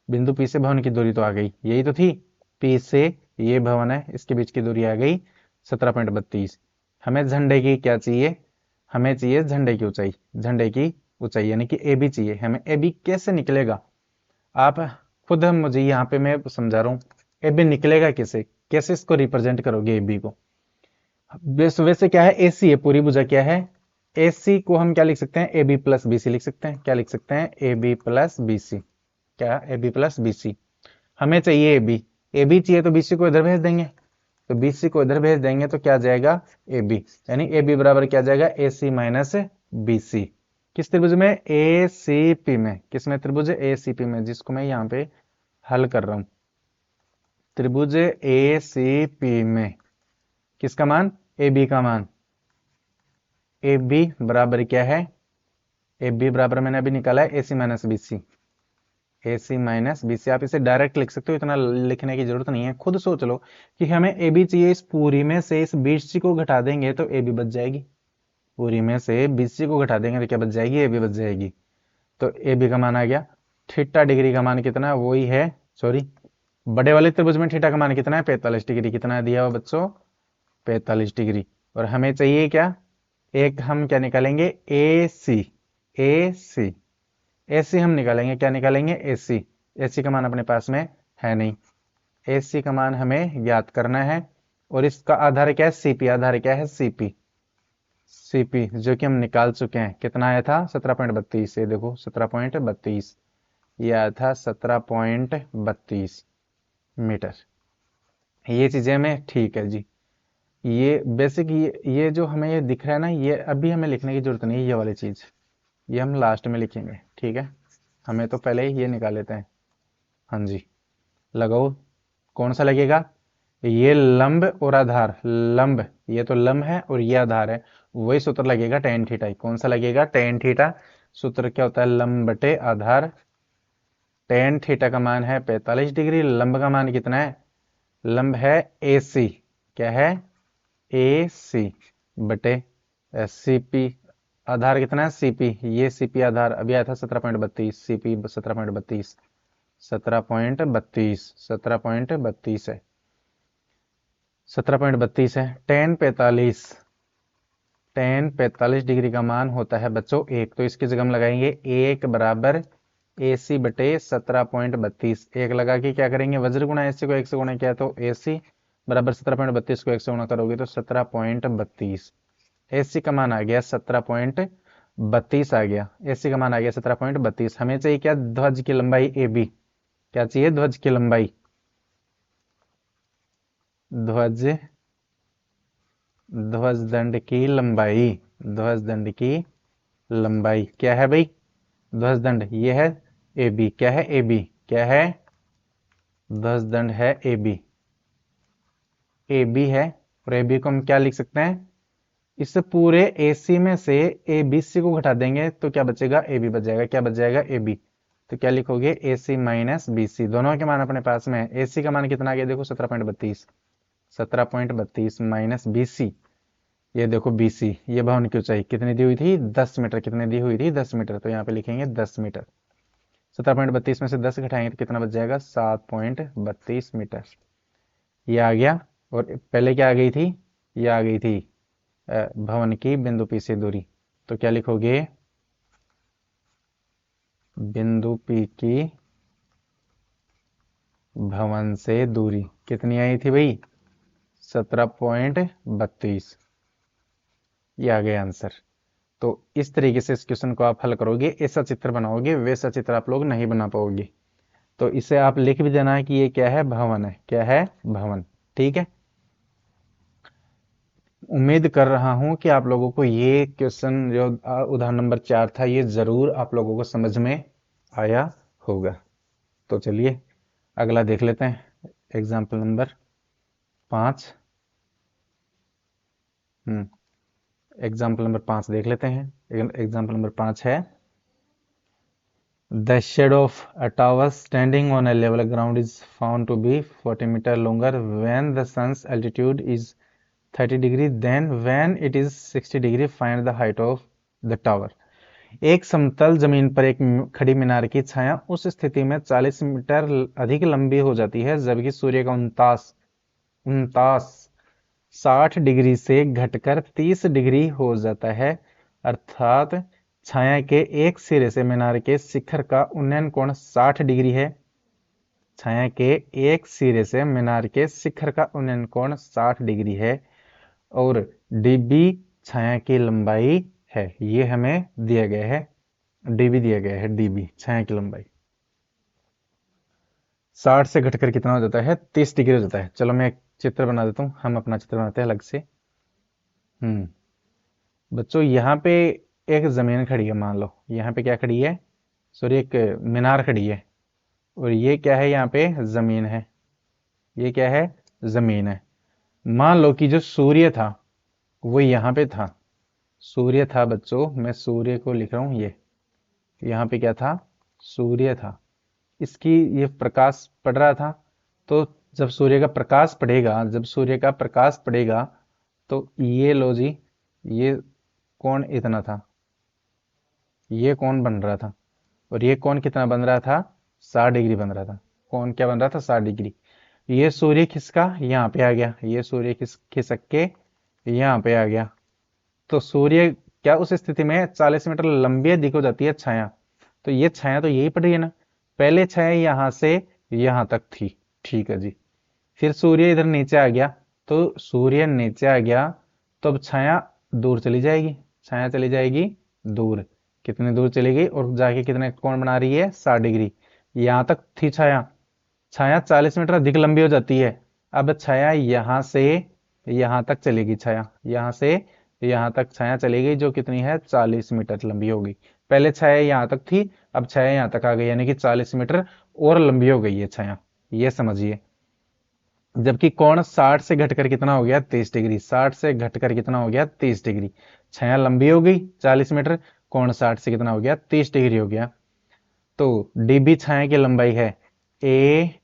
बिंदु P से भवन की दूरी तो आ गई, यही तो थी। P से ये भवन है, इसके बीच की दूरी आ गई 17.32। हमें झंडे की क्या चाहिए, हमें चाहिए झंडे की ऊंचाई। झंडे की ऊंचाई यानी कि AB चाहिए हमें। AB कैसे निकलेगा, आप खुद मुझे यहाँ पे मैं समझा रहा हूँ। AB निकलेगा कैसे, कैसे इसको रिप्रेजेंट करोगे AB को। वैसे क्या है, AC है, पूरी भुजा क्या है, AC को हम क्या लिख सकते हैं, AB प्लस BC लिख सकते हैं। क्या लिख सकते हैं, AB प्लस BC। क्या, AB प्लस BC। हमें चाहिए AB चाहिए तो BC को इधर भेज देंगे। तो BC को इधर भेज देंगे तो क्या जाएगा, AB, यानी AB बराबर क्या जाएगा, AC माइनस BC। किस त्रिभुज में? ए सी पी में। किस में? त्रिभुज ए सी पी में, जिसको मैं यहाँ पे हल कर रहा हूं। त्रिभुज ए सी पी में किसका मान? ए बी का मान। ए बी बराबर क्या है? ए बी बराबर मैंने अभी निकाला है ए सी माइनस बी सी। ए सी माइनस बी सी, आप इसे डायरेक्ट लिख सकते हो, इतना लिखने की जरूरत नहीं है। खुद सोच लो कि हमें ए बी चाहिए, इस पूरी में से इस बी सी को घटा देंगे तो ए बी बच जाएगी। पूरी में से बी सी को घटा देंगे तो क्या बच जाएगी? ए बी बच जाएगी। तो ए बी का मान आ गया। थीटा डिग्री का मान कितना है? वही है, सॉरी, बड़े वाले त्रिभुज में थीटा का मान कितना है? 45 डिग्री। कितना दिया हुआ बच्चों? 45 डिग्री। और हमें चाहिए क्या? एक हम क्या निकालेंगे? ए सी। ए सी, ए सी हम निकालेंगे। क्या निकालेंगे? ए सी। ए सी का मान अपने पास में है नहीं। ए सी का मान हमें ज्ञात करना है। और इसका आधार क्या है? सीपी। आधार क्या है? सीपी। सीपी जो कि हम निकाल चुके हैं। कितना आया था? 17.32। ये देखो 17.32, ये आया था 17.32 मीटर। ये चीजें हमें ठीक है जी। ये बेसिक, ये जो हमें ये दिख रहा है ना, ये अभी हमें लिखने की जरूरत नहीं है। ये वाली चीज ये हम लास्ट में लिखेंगे, ठीक है। हमें तो पहले ही ये निकाल लेते हैं। हाँ जी, लगाओ। कौन सा लगेगा? ये लंब और आधार। लंब, ये तो लंब है और ये आधार है। वही सूत्र लगेगा टेन थीटा। कौन सा लगेगा? Tan theta. सूत्र क्या होता है? लंब बटे आधार। टेन थीटा का मान है 45 डिग्री। लंब का मान कितना है? लंब है ए सी। क्या है? ए सी बटे सी पी। आधार कितना है? C P. ये सी पी आधार अभी आया था 17.32। सी पी 17.32, 17.32, 17.32 है। 17.32 है। टेन 45 डिग्री का मान होता है बच्चों एक। तो इसकी जगह हम लगाएंगे एक बराबर ए सी बटे 17.32। एक लगा के क्या करेंगे? वज्र गुणा ए सी को एक से गुणा किया तो ए सी बराबर 17.32 को एक से गुणा करोगे तो 17.32। ए सी का मान आ गया 17.32 आ गया। ए सी का मान आ गया 17.32। हमें चाहिए क्या? ध्वज की लंबाई ए बी। क्या चाहिए? ध्वज की लंबाई। ध्वज ध्वज दंड की लंबाई। ध्वज दंड की लंबाई क्या है भाई? ध्वज दंड ये है ए बी। क्या है? A B. क्या है? ध्वज दंड है ए बी। ए बी है। और ए बी को हम क्या लिख सकते हैं? इस पूरे ए सी में से ए बी सी को घटा देंगे तो क्या बचेगा? ए बी बच जाएगा। क्या बच जाएगा? A B. तो क्या लिखोगे? A C minus B C. दोनों के मान अपने पास में है। ए सी का मान कितना आ गया? देखो 17.32। 17.32 माइनस बी सी। ये देखो बी सी, ये भवन की ऊंचाई कितनी दी हुई थी? 10 मीटर। कितनी दी हुई थी? 10 मीटर। तो यहाँ पे लिखेंगे 10 मीटर। 17.32 में से 10 घटाएंगे तो कितना बच जाएगा? 7.32 मीटर। ये आ गया। और पहले क्या आ गई थी? ये आ गई थी भवन की बिंदु पी से दूरी। तो क्या लिखोगे? बिंदु पी की भवन से दूरी कितनी आई थी भाई? 17.32। ये आ गया आंसर। तो इस तरीके से इस क्वेश्चन को आप हल करोगे। ऐसा चित्र बनाओगे, वैसा चित्र आप लोग नहीं बना पाओगे। तो इसे आप लिख भी देना है कि ये क्या है? भवन है। क्या है? भवन। ठीक है। उम्मीद कर रहा हूं कि आप लोगों को ये क्वेश्चन जो उदाहरण नंबर 4 था, ये जरूर आप लोगों को समझ में आया होगा। तो चलिए अगला देख लेते हैं। Example number 5। एग्जाम्पल नंबर 5 देख लेते हैं। एग्जाम्पल नंबर 5 है, the shadow of a tower standing on a level ground is found to be 40 meter longer when the sun's altitude is 30 degree, then when it is 60 degree find the height of the tower। एक समतल जमीन पर एक खड़ी मीनार की छाया उस स्थिति में 40 मीटर अधिक लंबी हो जाती है जबकि सूर्य का उनतास 60 डिग्री से घटकर 30 डिग्री हो जाता है। अर्थात छाया के एक सिरे से मीनार के शिखर का उन्नयन कोण 60 डिग्री है। छाया के एक सिरे से मीनार के शिखर का उन्नयन कोण 60 डिग्री है और डीबी छाया की लंबाई है। ये हमें दिया गया है। डीबी दिया गया है। डीबी छाया की लंबाई 60 से घटकर कितना हो जाता है? 30 डिग्री हो जाता है। चलो मैं एक चित्र बना देता हूँ। हम अपना चित्र बनाते हैं अलग से। बच्चों यहाँ पे एक जमीन खड़ी है, मान लो यहाँ पे क्या खड़ी है, सॉरी एक मीनार खड़ी है, और ये क्या है, यहाँ पे जमीन है, ये क्या है, जमीन है। मान लो कि जो सूर्य था वो यहाँ पे था, सूर्य था बच्चों, मैं सूर्य को लिख रहा हूँ, ये यहाँ पे क्या था, सूर्य था, इसकी ये प्रकाश पड़ रहा था। तो जब सूर्य का प्रकाश पड़ेगा, जब सूर्य का प्रकाश पड़ेगा, तो ये लो जी, ये कोण इतना था, ये कोण बन रहा था, और ये कोण कितना बन रहा था, 60 डिग्री बन रहा था। कोण क्या बन रहा था, 60 डिग्री। ये सूर्य खिसका यहाँ पे आ गया, ये सूर्य खिसक के यहाँ पे आ गया, तो सूर्य क्या उस स्थिति में 40 मीटर लंबी दिख हो जाती है छाया। तो ये छाया तो यही पड़ रही है ना, पहले छाया यहां से यहां तक थी, ठीक है जी। फिर सूर्य इधर नीचे आ गया, तो सूर्य नीचे आ गया, तो अब छाया दूर चली जाएगी, छाया चली जाएगी दूर, कितनी दूर चलेगी, और जाके कितने कोण बना रही है, 60 डिग्री। यहां तक थी छाया, छाया 40 मीटर अधिक लंबी हो जाती है। अब छाया यहां से यहां तक चलेगी, छाया यहां से यहां तक छाया चलेगी, जो कितनी है, 40 मीटर लंबी होगी। पहले छाया यहां तक थी, अब छाया यहां तक आ गई, यानी कि 40 मीटर और लंबी हो गई है छाया, ये समझिए। जबकि कोण 60 से घटकर कितना हो गया, 30 डिग्री, 60 से घटकर कितना हो गया, 30 डिग्री। छाया लंबी हो गई 40 मीटर, कोण 60 से कितना हो गया, 30 डिग्री हो गया। तो डीबी छाया की लंबाई है, ए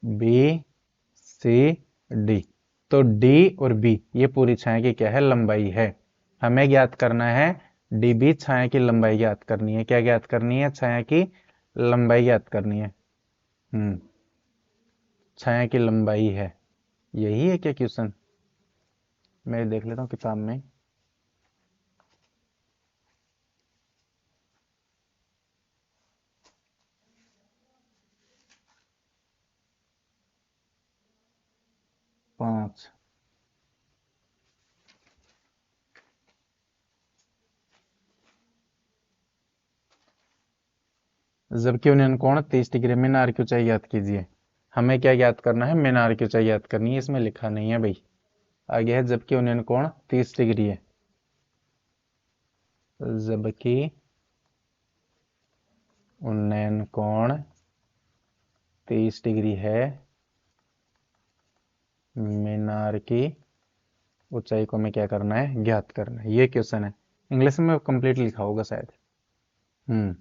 बी सी डी। तो डी और बी ये पूरी छाया की क्या है, लंबाई है। हमें ज्ञात करना है डीबी, छाया की लंबाई ज्ञात करनी है। क्या ज्ञात करनी है, छाया की लंबाई ज्ञात करनी है। छाया की लंबाई है, यही है क्या क्वेश्चन, मैं देख लेता हूँ किताब में। पांच, जबकि उन्हें कोण 30 डिग्री, मीनार की ऊंचाई ज्ञात कीजिए। हमें क्या ज्ञात करना है, मीनार की ऊंचाई ज्ञात करनी है, इसमें लिखा नहीं है भाई, आगे है जबकि उन्हें कोण 30 डिग्री है, जबकि उन्नयन कोण 30 डिग्री है, मीनार की ऊंचाई को हमें क्या करना है, ज्ञात करना है। ये क्वेश्चन है, इंग्लिश में कंप्लीट लिखा होगा शायद।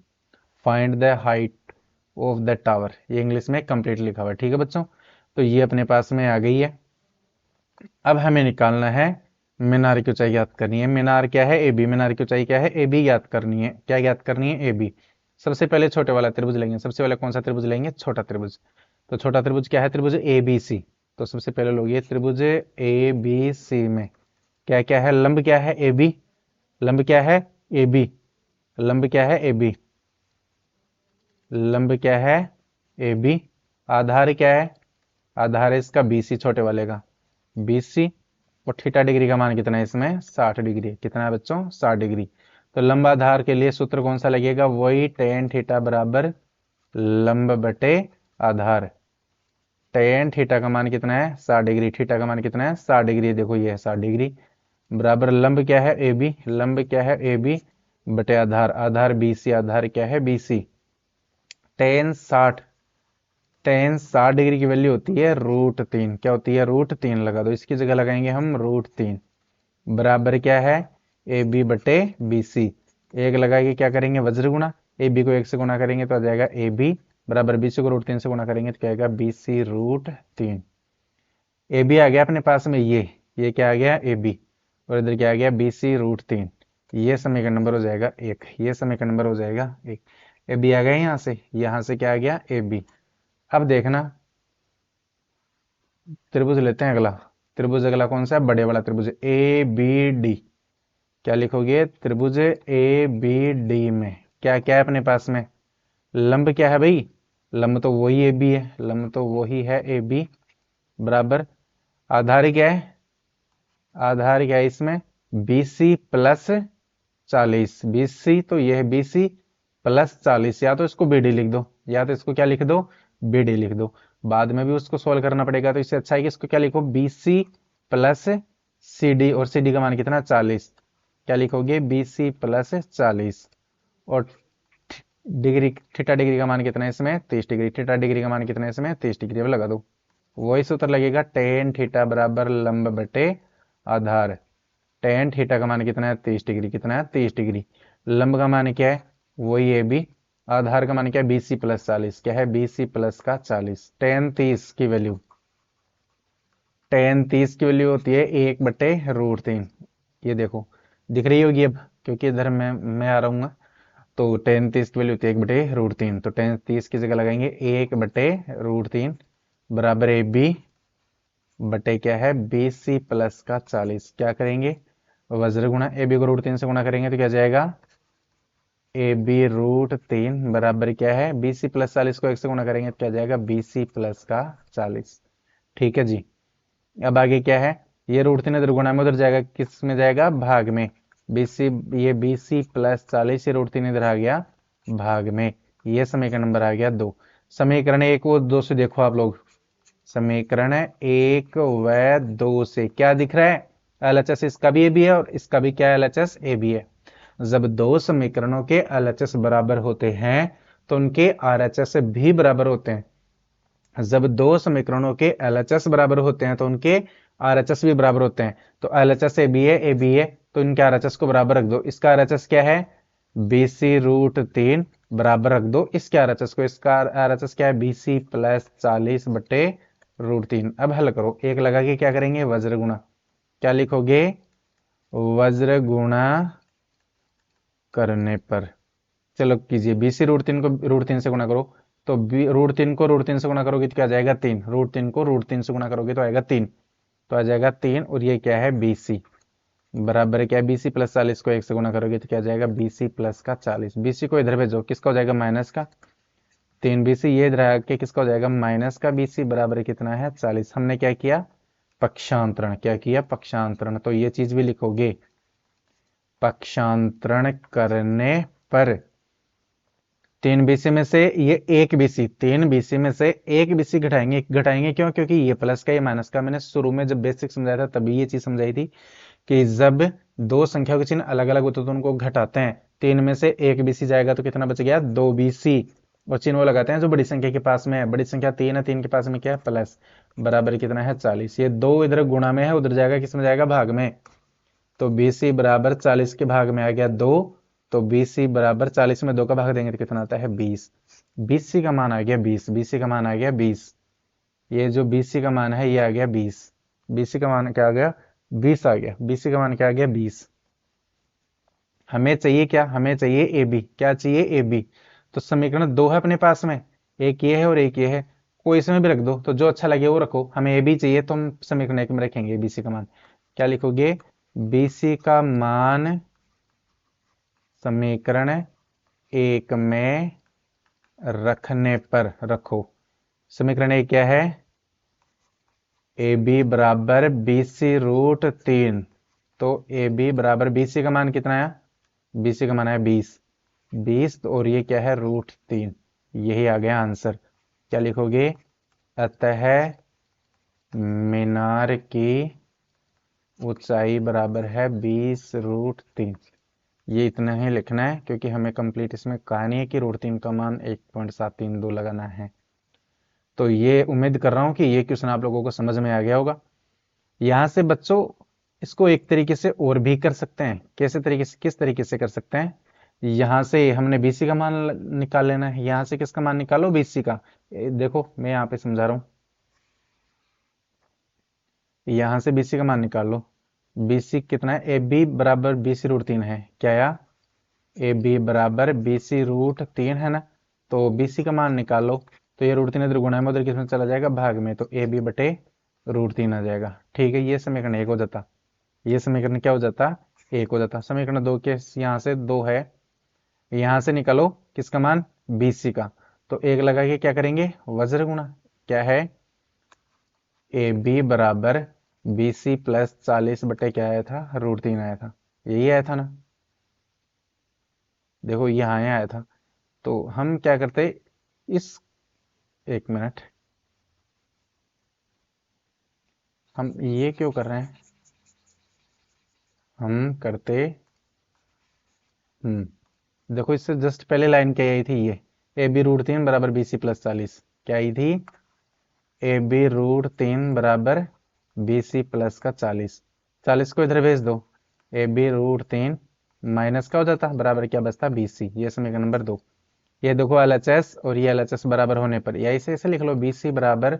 Find the height of the tower, ये इंग्लिश में कंप्लीट लिखा हुआ है, ठीक है बच्चों। तो ये अपने पास में आ गई है। अब हमें निकालना है मीनार की ऊंचाई ज्ञात करनी है। मीनार क्या है, ए बी, मीनार की ऊंचाई क्या है, ए बी ज्ञात करनी है। क्या ज्ञात करनी है, ए बी। सबसे पहले छोटे वाला त्रिभुज लेंगे, सबसे पहले कौन सा त्रिभुज लेंगे, छोटा त्रिभुज। तो छोटा त्रिभुज क्या है, त्रिभुज ए बी सी। तो सबसे पहले लोग ये त्रिभुज ए बी सी में क्या क्या है, लंब क्या है, ए बी, लंब क्या है, ए बी, लंब क्या है, ए बी, लंब क्या है, ए बी। आधार क्या है, आधार है इसका बी सी, छोटे वाले का बी सी। और थीटा डिग्री का मान कितना है इसमें, 60 डिग्री। कितना है बच्चों, 60 डिग्री। तो लंब आधार के लिए सूत्र कौन सा लगेगा, वही टेन थीटा बराबर लंब बटे आधार। टेन थीटा का मान कितना है, 60 डिग्री, थीटा का मान कितना है, 60 डिग्री, देखो ये है 60 डिग्री, बराबर लंब क्या है, ए बी, लंब क्या है, ए बी बटे आधार, आधार बी सी, आधार क्या है, बी सी। टेन 60, टेन 60 डिग्री की वैल्यू होती है √3। क्या होती है, √3 लगा दो, इसकी जगह लगाएंगे हम √3, बराबर क्या है, ए बी बटे बी सी। एक लगा के क्या करेंगे, वज्र गुणा, ए बी को 1 से गुणा करेंगे तो आ जाएगा ए बी, बराबर बी सी को √3 से गुणा करेंगे तो क्या आएगा, बी सी √3। ए बी आ गया अपने पास में, ये क्या आ गया, ए बी, और इधर क्या आ गया, बी सी √3। ये समीकरण नंबर हो जाएगा 1, ये समीकरण नंबर हो जाएगा 1। ए बी आ गया, यहाँ से क्या आ गया, ए बी। अब देखना, त्रिभुज लेते हैं अगला। त्रिभुज अगला कौन सा है, बड़े वाला त्रिभुज ए बी डी। क्या लिखोगे, त्रिभुज ए बी डी में क्या क्या है अपने पास में, लंब क्या है भाई, लंब तो वही ए बी है, लंब तो वही है ए बी, बराबर आधार क्या है, आधार क्या है इसमें, B C plus 40, B C तो ये है बी सी प्लस 40, या तो इसको बी डी लिख दो, या तो इसको क्या लिख दो, बी डी लिख दो। बाद में भी उसको सोल्व करना पड़ेगा, तो इससे अच्छा है कि इसको क्या लिखो, B C plus C D, और सी डी का मान कितना, 40। क्या लिखोगे, BC प्लस 40। और डिग्री, थीटा डिग्री का मान कितना है इसमें, 30 डिग्री। थीटा डिग्री का मान कितना है इसमें, 30 डिग्री। अब लगा दो, वही सूत्र लगेगा, टेन थीटा बराबर लंब बटे आधार। टेन थीटा का मान कितना है, 30 डिग्री। कितना है, 30 डिग्री। लंब का मान क्या है, वही ए बी। आधार का मान क्या है, BC प्लस 40। क्या है, BC प्लस का 40। टेन 30 की वैल्यू, टेन 30 की वैल्यू होती है 1/√3। ये देखो दिख रही होगी अब, क्योंकि इधर मैं आ रहा हूँ। तो टेन 30 की वैल्यू होती है 1/√3। तो टेन 30 की जगह लगाएंगे 1/√3 बराबर ए बी बटे क्या है, BC प्लस का 40। क्या करेंगे, वज्र गुणा, ए बी को √3 से गुणा करेंगे तो क्या जाएगा, ए बी √3 बराबर क्या है, BC प्लस 40 को 1 से गुणा करेंगे तो क्या जाएगा, BC प्लस का 40। ठीक है जी। अब आगे क्या है, ये √3 इधर गुणा में उधर जाएगा, किस में जाएगा, भाग में। BC, ये BC प्लस 40, ये √3 इधर आ गया भाग में। ये समीकरण नंबर आ गया 2। समीकरण 1 व 2 से देखो आप लोग, समीकरण 1 व 2 से क्या दिख रहा है, LHS इसका भी ए बी है और इसका भी क्या है, LHS ए बी है। जब दो समीकरणों के LHS बराबर होते हैं तो उनके RHS भी बराबर होते हैं। जब दो समीकरणों के LHS बराबर होते हैं तो उनके RHS भी बराबर होते हैं। तो LHS ए बी है, तो इनके RHS को बराबर रख दो। इसका RHS क्या है, BC√3 बराबर रख दो इसके RHS को। इसका RHS क्या है, BC प्लस 40/√3। अब हल करो, एक लगा के क्या करेंगे, वज्र गुणा। क्या लिखोगे, वज्र गुणा करने पर, चलो कीजिए, BC√3 को √3 से गुणा करो। तो √3 को √3 से गुणा करोगे तो क्या जाएगा, 3। √3 को √3 से गुणा करोगे तो आएगा 3। तो आ जाएगा 3, और ये क्या है, BC बराबर क्या है, BC प्लस 40 को 1 से गुणा करोगे तो क्या जाएगा, BC प्लस का 40। BC को इधर भेजो, किसका हो जाएगा, माइनस का। 3BC ये इधर आके किसका हो जाएगा, माइनस का BC बराबर कितना है, 40। हमने क्या किया, पक्षांतरण। क्या किया, पक्षांतरण। तो ये चीज भी लिखोगे, पक्षांतरण करने पर 3BC में से ये 1BC, 3BC में से 1BC घटाएंगे। घटाएंगे क्यों, क्योंकि ये प्लस का ये माइनस का। मैंने शुरू में जब बेसिक समझाया था तभी ये चीज समझाई थी कि जब दो संख्याओं के चिन्ह अलग अलग होते हैं तो उनको घटाते हैं। 3 में से 1BC जाएगा तो कितना बच गया, 2BC। और चिन्ह वो लगाते हैं जो बड़ी संख्या के पास में है। बड़ी संख्या 3 है, 3 के पास में क्या है, प्लस, बराबर कितना है, 40। ये 2 इधर गुणा में है, उधर जाएगा किस में जाएगा, भाग में। तो BC बराबर 40 के भाग में आ गया 2। तो BC बराबर 40 में 2 का भाग देंगे तो कितना आता है, 20। BC का मान आ गया 20। BC का मान आ गया 20। ये जो BC का मान है ये आ गया 20। BC का मान क्या आ गया, 20 आ गया। BC का मान क्या आ गया, 20। हमें चाहिए क्या, हमें चाहिए AB। क्या चाहिए, AB। तो समीकरण 2 है अपने पास में, एक ये है और एक ये है। कोई इसमें भी रख दो, तो जो अच्छा लगे वो रखो। हमें AB चाहिए तो हम समीकरण 1 में रखेंगे BC का मान। क्या लिखोगे, BC का मान समीकरण 1 में रखने पर रखो। समीकरण 1 क्या है, AB बराबर BC√3। तो AB बराबर BC का मान कितना है, BC का मान है 20। 20 और ये क्या है, √3। यही आ गया आंसर। क्या लिखोगे, अतः मीनार की ऊंचाई बराबर है 20√3। ये इतना ही लिखना है, क्योंकि हमें कंप्लीट इसमें कहानी है कि √3 का मान 1.732 लगाना है। तो ये उम्मीद कर रहा हूं कि ये क्वेश्चन आप लोगों को समझ में आ गया होगा। यहां से बच्चों इसको एक तरीके से और भी कर सकते हैं। कैसे तरीके से, किस तरीके से कर सकते हैं, यहां से हमने BC का मान निकाल लेना है। यहां से किसका मान निकालो, BC का। देखो मैं यहाँ पे समझा रहा हूं, यहां से BC का मान निकाल लो। BC कितना है, AB बराबर BC√3 है। क्या या, AB बराबर BC√3 है ना। तो BC का मान निकालो। तो ये √3 इधर गुणा में उधर किसमें चला जाएगा, भाग में। तो AB/√3 आ जाएगा। ठीक है, ये समीकरण 1 हो जाता। ये समीकरण क्या हो जाता, 1 हो जाता। समीकरण 2 के यहाँ से 2 है, यहां से निकालो किसका मान, BC का। तो 1 लगा के क्या करेंगे, वज्र गुणा। क्या है, AB बराबर BC प्लस 40 क्या आया था, √3 आया था। यही आया था ना, देखो यहाँ आया था। तो हम क्या करते, इस, एक मिनट, हम ये क्यों कर रहे हैं, हम करते देखो इससे जस्ट पहले लाइन क्या आई थी, ये AB√3 बराबर BC प्लस 40। क्या आई थी? AB√3 बराबर BC प्लस का 40। 40 को इधर भेज दो, AB√3 माइनस का हो जाता, बराबर क्या बचता? BC। ये समीकरण नंबर 2। ये देखो LHS और ये LHS बराबर होने पर, या इसे ऐसे लिख लो, BC बराबर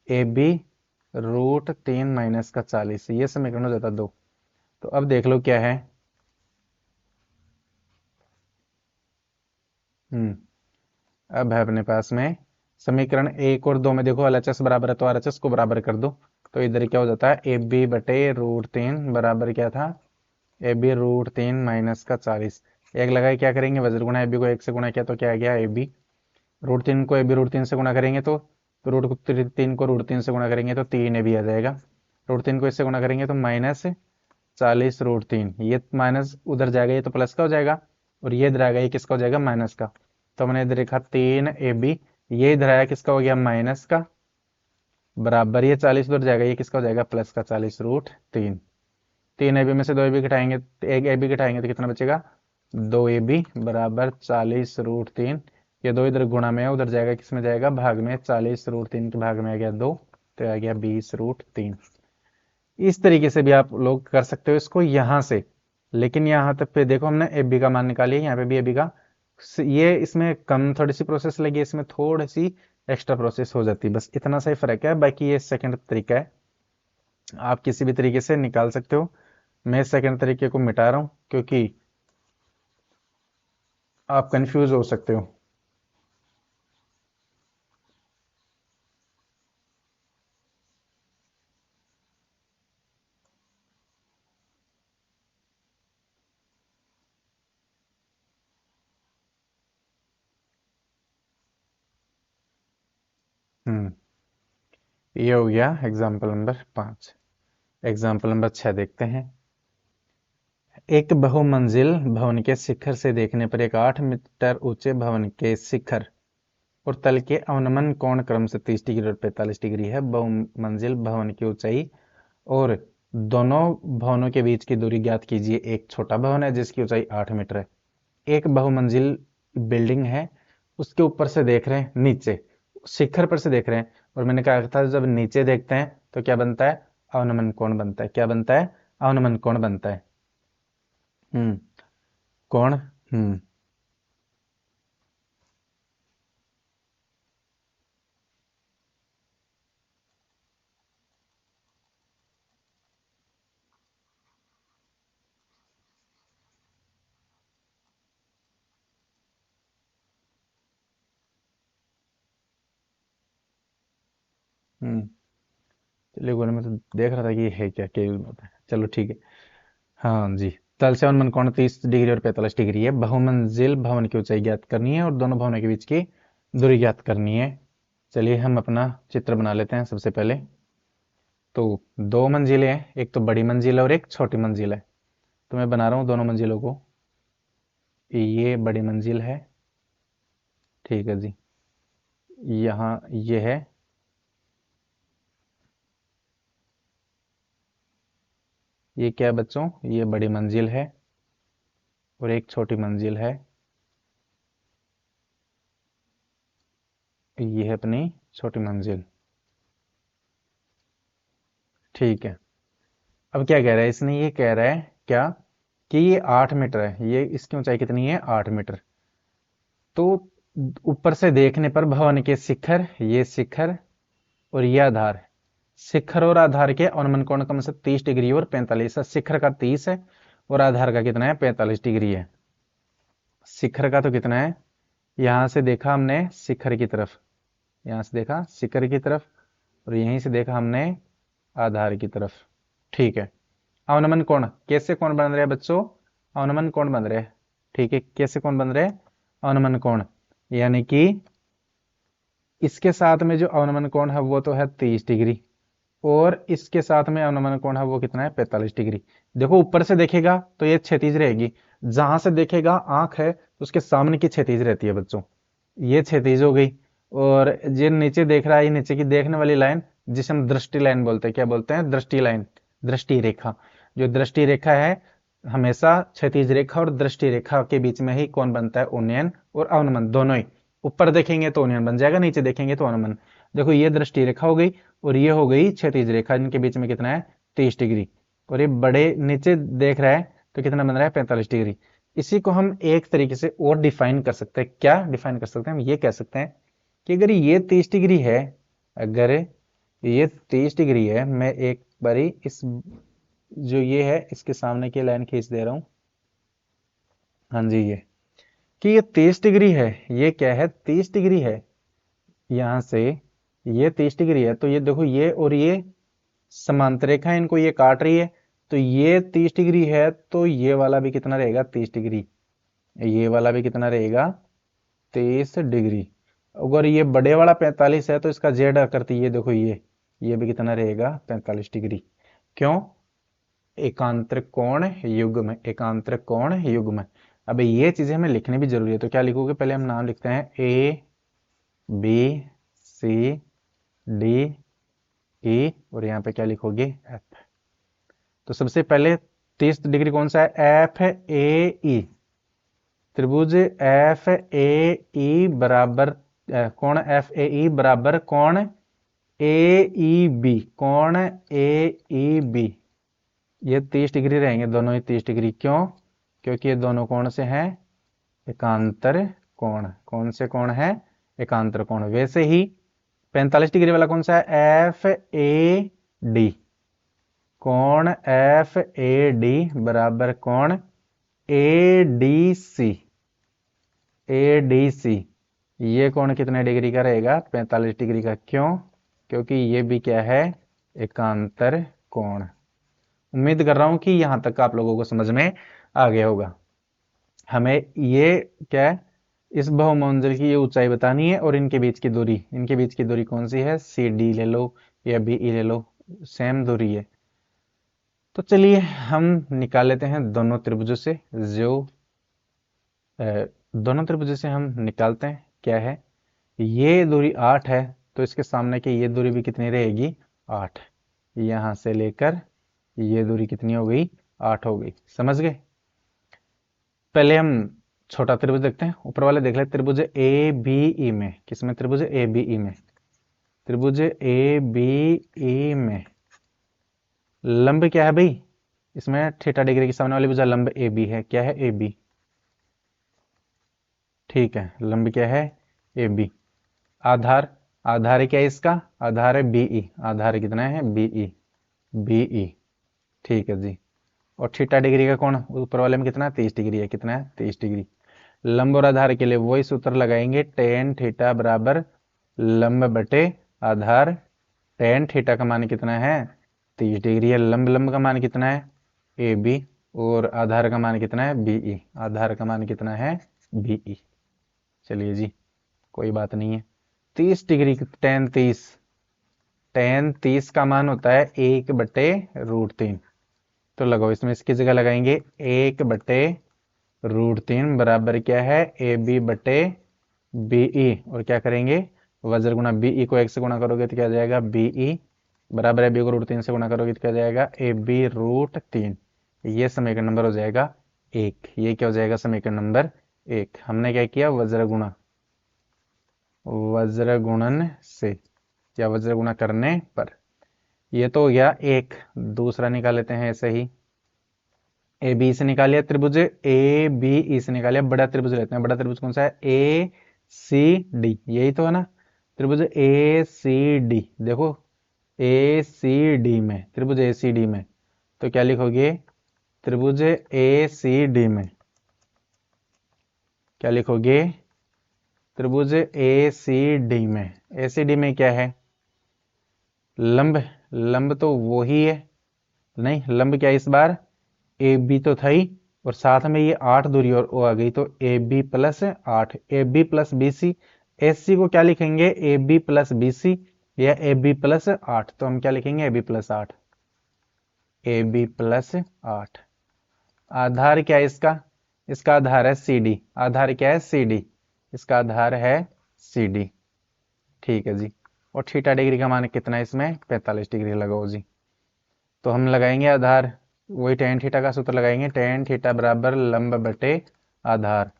AB√3 माइनस का 40। ये समीकरण हो जाता 2। तो अब देख लो क्या है। अब है अपने पास में समीकरण 1 और 2 में देखो LHS बराबर है तो RHS को बराबर कर दो। तो इधर क्या हो जाता है, AB/√3 बराबर क्या था? AB√3 माइनस का 40। एक लगाए क्या करेंगे, वज्र गुणा AB को 1 से गुणा किया तो क्या आ गया? AB√3 को AB√3 से गुणा करेंगे तो √3 को √3 से गुणा करेंगे तो 3AB आ जाएगा। √3 को इससे गुणा करेंगे तो -40√3। ये माइनस उधर जाएगा, ये तो प्लस का हो जाएगा, और ये इधर आएगा, ये किसका हो जाएगा? माइनस का। तो हमने इधर लिखा 3AB, ये इधर आया किसका हो गया? माइनस का, बराबर ये 40 उधर जाएगा, ये किसका हो जाएगा? प्लस का 40√3। 3AB में से 2AB घटाएंगे, एक AB घटाएंगे तो कितना बचेगा? 2AB बराबर 40√3। ये 2 इधर गुणा में है, उधर जाएगा, किस में जाएगा? भाग में। 40√3 के भाग में आ गया 2, तो आ गया 20√3। इस तरीके से भी आप लोग कर सकते हो इसको यहां से। लेकिन यहां तक पे देखो हमने AB का मान निकालिए, यहाँ पे भी AB का, ये इसमें कम थोड़ी सी प्रोसेस लगी, इसमें थोड़ी सी एक्स्ट्रा प्रोसेस हो जाती है, बस इतना सा ही फर्क है। बाकी ये सेकंड तरीका है, आप किसी भी तरीके से निकाल सकते हो। मैं सेकंड तरीके को मिटा रहा हूं क्योंकि आप कंफ्यूज हो सकते हो। हम्म ये हो गया एग्जाम्पल नंबर 5। एग्जाम्पल नंबर 6 देखते हैं। एक बहुमंजिल भवन के शिखर से देखने पर एक 8 मीटर ऊंचे भवन के शिखर और तल के अवनमन कोण क्रम से 30 डिग्री और 45 डिग्री है। बहुमंजिल भवन की ऊंचाई और दोनों भवनों के बीच की दूरी ज्ञात कीजिए। एक छोटा भवन है जिसकी ऊंचाई 8 मीटर है। एक बहुमंजिल बिल्डिंग है, उसके ऊपर से देख रहे हैं, नीचे शिखर पर से देख रहे हैं, और मैंने कहा था जब नीचे देखते हैं तो क्या बनता है? अवनमन कोण बनता है। क्या बनता है? अवनमन कोण बनता है। हम्म कोण। हम्म हम्म चलिए गोले में तो देख रहा था कि ये है क्या क्या यूज होता है, चलो ठीक है। हाँ जी। तल से अवनमन कोण 30 डिग्री और 45 डिग्री है। बहुमंजिल भवन की ऊंचाई ज्ञात करनी है और दोनों भवनों के बीच की दूरी ज्ञात करनी है। चलिए हम अपना चित्र बना लेते हैं सबसे पहले। तो 2 मंजिलें हैं, एक तो बड़ी मंजिल है और एक छोटी मंजिल है। तो मैं बना रहा हूँ दोनों मंजिलों को। ये बड़ी मंजिल है, ठीक है जी। यहाँ ये है, ये क्या है बच्चों? ये बड़ी मंजिल है और एक छोटी मंजिल है। ये है अपनी छोटी मंजिल, ठीक है। अब क्या कह रहा है इसने? ये कह रहा है क्या कि ये 8 मीटर है, ये इसकी ऊंचाई कितनी है? 8 मीटर। तो ऊपर से देखने पर भवन के शिखर, ये शिखर और ये आधार, शिखर और आधार के अनुमान कोण कम से 30 डिग्री और 45 है। शिखर का 30 है और आधार का कितना है? 45 डिग्री है। शिखर का तो कितना है? यहां से देखा हमने शिखर की तरफ, यहां से देखा शिखर की तरफ, और यहीं से देखा हमने आधार की तरफ, ठीक है। अवनमन कोण कैसे कोण बन रहे हैं बच्चों? अवनमन कोण बन रहे हैं, ठीक है। कैसे कोण बन रहे हैं? अवनमन कोण, यानी कि इसके साथ में जो अवनमन कोण है वो तो है 30 डिग्री, और इसके साथ में अवनमन कोण है वो कितना है? 45 डिग्री। देखो ऊपर से देखेगा तो ये क्षैतिज रहेगी, जहां से देखेगा आंख है तो उसके सामने की क्षैतिज रहती है बच्चों। ये क्षैतिज हो गई। और जो नीचे देख रहा है, ये नीचे की देखने वाली लाइन जिसे हम दृष्टि लाइन बोलते हैं। क्या बोलते हैं? दृष्टि लाइन, दृष्टि रेखा। जो दृष्टि रेखा है हमेशा क्षैतिज रेखा और दृष्टि रेखा के बीच में ही कौन बनता है, उन्नयन और अवनमन दोनों ही। ऊपर देखेंगे तो उन्नयन बन जाएगा, नीचे देखेंगे तो अवनमन। देखो ये दृष्टि रेखा हो गई और ये हो गई क्षैतिज रेखा, इनके बीच में कितना है 30 डिग्री। और ये बड़े नीचे देख रहा है तो कितना बन रहा है 45 डिग्री। इसी को हम एक तरीके से और डिफाइन कर सकते हैं। क्या डिफाइन कर सकते हैं, हम ये कह सकते हैं कि अगर ये 30 डिग्री है, अगर ये 30 डिग्री है, मैं एक बारी इस जो ये है इसके सामने की लाइन खींच दे रहा हूं। हाँ जी, ये कि ये 30 डिग्री है, ये क्या है 30 डिग्री है, यहां से ये 30 डिग्री है। तो ये देखो ये और ये समांतर रेखा है, इनको ये काट रही है। तो ये 30 डिग्री है तो ये वाला भी कितना रहेगा 30 डिग्री, ये वाला भी कितना रहेगा 30 डिग्री। अगर ये बड़े वाला 45 है तो इसका जेड करती ये देखो ये भी कितना रहेगा 45 डिग्री। क्यों, एकांतर कोण युग्म, एकांतर कोण युग्म। अब ये चीजें हमें लिखनी भी जरूरी है, तो क्या लिखोगे, पहले हम नाम लिखते हैं A B C D E और यहाँ पे क्या लिखोगे एफ। तो सबसे पहले 30 डिग्री कौन सा है, एफ ए ई, त्रिभुज एफ ए ई बराबर कोण एफ ए ई बराबर कोण ए ई बी, कोण ए ई बी। ये 30 डिग्री रहेंगे दोनों ही 30 डिग्री। क्यों, क्योंकि ये दोनों कोण से हैं एकांतर कोण। कौन से कोण है, एकांतर कोण। वैसे ही 45 डिग्री वाला कौन सा है, एफ ए डी, कोण एफ ए डी बराबर कोण A D C, A D C. ये कोण कितने डिग्री का रहेगा 45 डिग्री का। क्यों, क्योंकि ये भी क्या है एकांतर कोण। उम्मीद कर रहा हूं कि यहां तक आप लोगों को समझ में आ गया होगा। हमें ये क्या है, इस बहुमंजिल की ये ऊंचाई बतानी है और इनके बीच की दूरी, इनके बीच की दूरी कौन सी है, सी डी ले लो या बी ई ले लो, सेम दूरी है। तो चलिए हम निकाल लेते हैं दोनों त्रिभुजों से, जो दोनों त्रिभुजों से हम निकालते हैं क्या है, ये दूरी 8 है तो इसके सामने की ये दूरी भी कितनी रहेगी 8। यहां से लेकर ये दूरी कितनी हो गई 8 हो गई, समझ गए। पहले हम छोटा त्रिभुज देखते हैं, ऊपर वाले देख लेते त्रिभुज ए बी ई में, किसमें त्रिभुज ए बी ई में, त्रिभुज ए बी ई में लंब क्या है भाई, इसमें थीटा डिग्री के सामने वाली भुजा लंब ए बी है। क्या है ए बी, ठीक है, लंब क्या है ए बी। आधार, आधार क्या है इसका, आधार है बीई, आधार कितना है बीई, बीई, ठीक है जी। और थीटा डिग्री का कोण ऊपर वाले में कितना 30 डिग्री है, कितना है 30 डिग्री। लंब और आधार के लिए वही सूत्र लगाएंगे, टेन थीटा बराबर लंब बटे आधार। टेन थीटा का मान कितना है 30 डिग्री है, लंब लंब का मान कितना है ए बी और आधार का मान कितना है बीई, आधार का मान कितना है बीई। चलिए जी, कोई बात नहीं है। 30 डिग्री टेन 30, टेन 30 का मान होता है 1/√3। तो लगाओ इसमें, इसकी जगह लगाएंगे 1/√3 बराबर क्या है ए बी बटे बीई, और क्या करेंगे वज्र गुणा बीई को 1 से गुणा करोगे तो क्या जाएगा बीई बराबर है बी को √3 से गुणा करोगे तो क्या जाएगा ए बी √3। ये समीकरण नंबर हो जाएगा 1। ये क्या हो जाएगा समीकरण नंबर 1। हमने क्या किया वज्र गुणा, वज्र गुणन से या वज्र गुणा करने पर। ये तो हो गया एक। दूसरा निकाल लेते हैं ऐसे ही, ए बी से निकालिए त्रिभुज ए बी ई से निकालिए बड़ा त्रिभुज लेते हैं। बड़ा त्रिभुज कौन सा है ए सी डी, यही तो है ना त्रिभुज ए सी डी। देखो ए सी डी में, त्रिभुज ए सी डी में तो क्या लिखोगे, त्रिभुज ए सी डी में क्या लिखोगे, त्रिभुज ए सी डी में, ए सी डी में क्या है लंब, लंब तो वो ही है, नहीं लंब क्या है इस बार ए बी तो था ही और साथ में ये 8 दूरी और ओ आ गई, तो A B plus 8, A B plus B C. S C को क्या लिखेंगे A B plus B C या ए बी प्लस 8, तो हम क्या लिखेंगे A B plus 8, A B plus 8। आधार क्या है इसका, इसका आधार है सी डी, आधार क्या है सी डी, इसका आधार है सी डी, ठीक है जी। और थीटा डिग्री का मान कितना है इसमें 45 डिग्री लगाओ जी। तो हम लगाएंगे आधार वही टेन थीटा का सूत्र लगाएंगे, टेन थीटा बराबर लंब बटे आधार।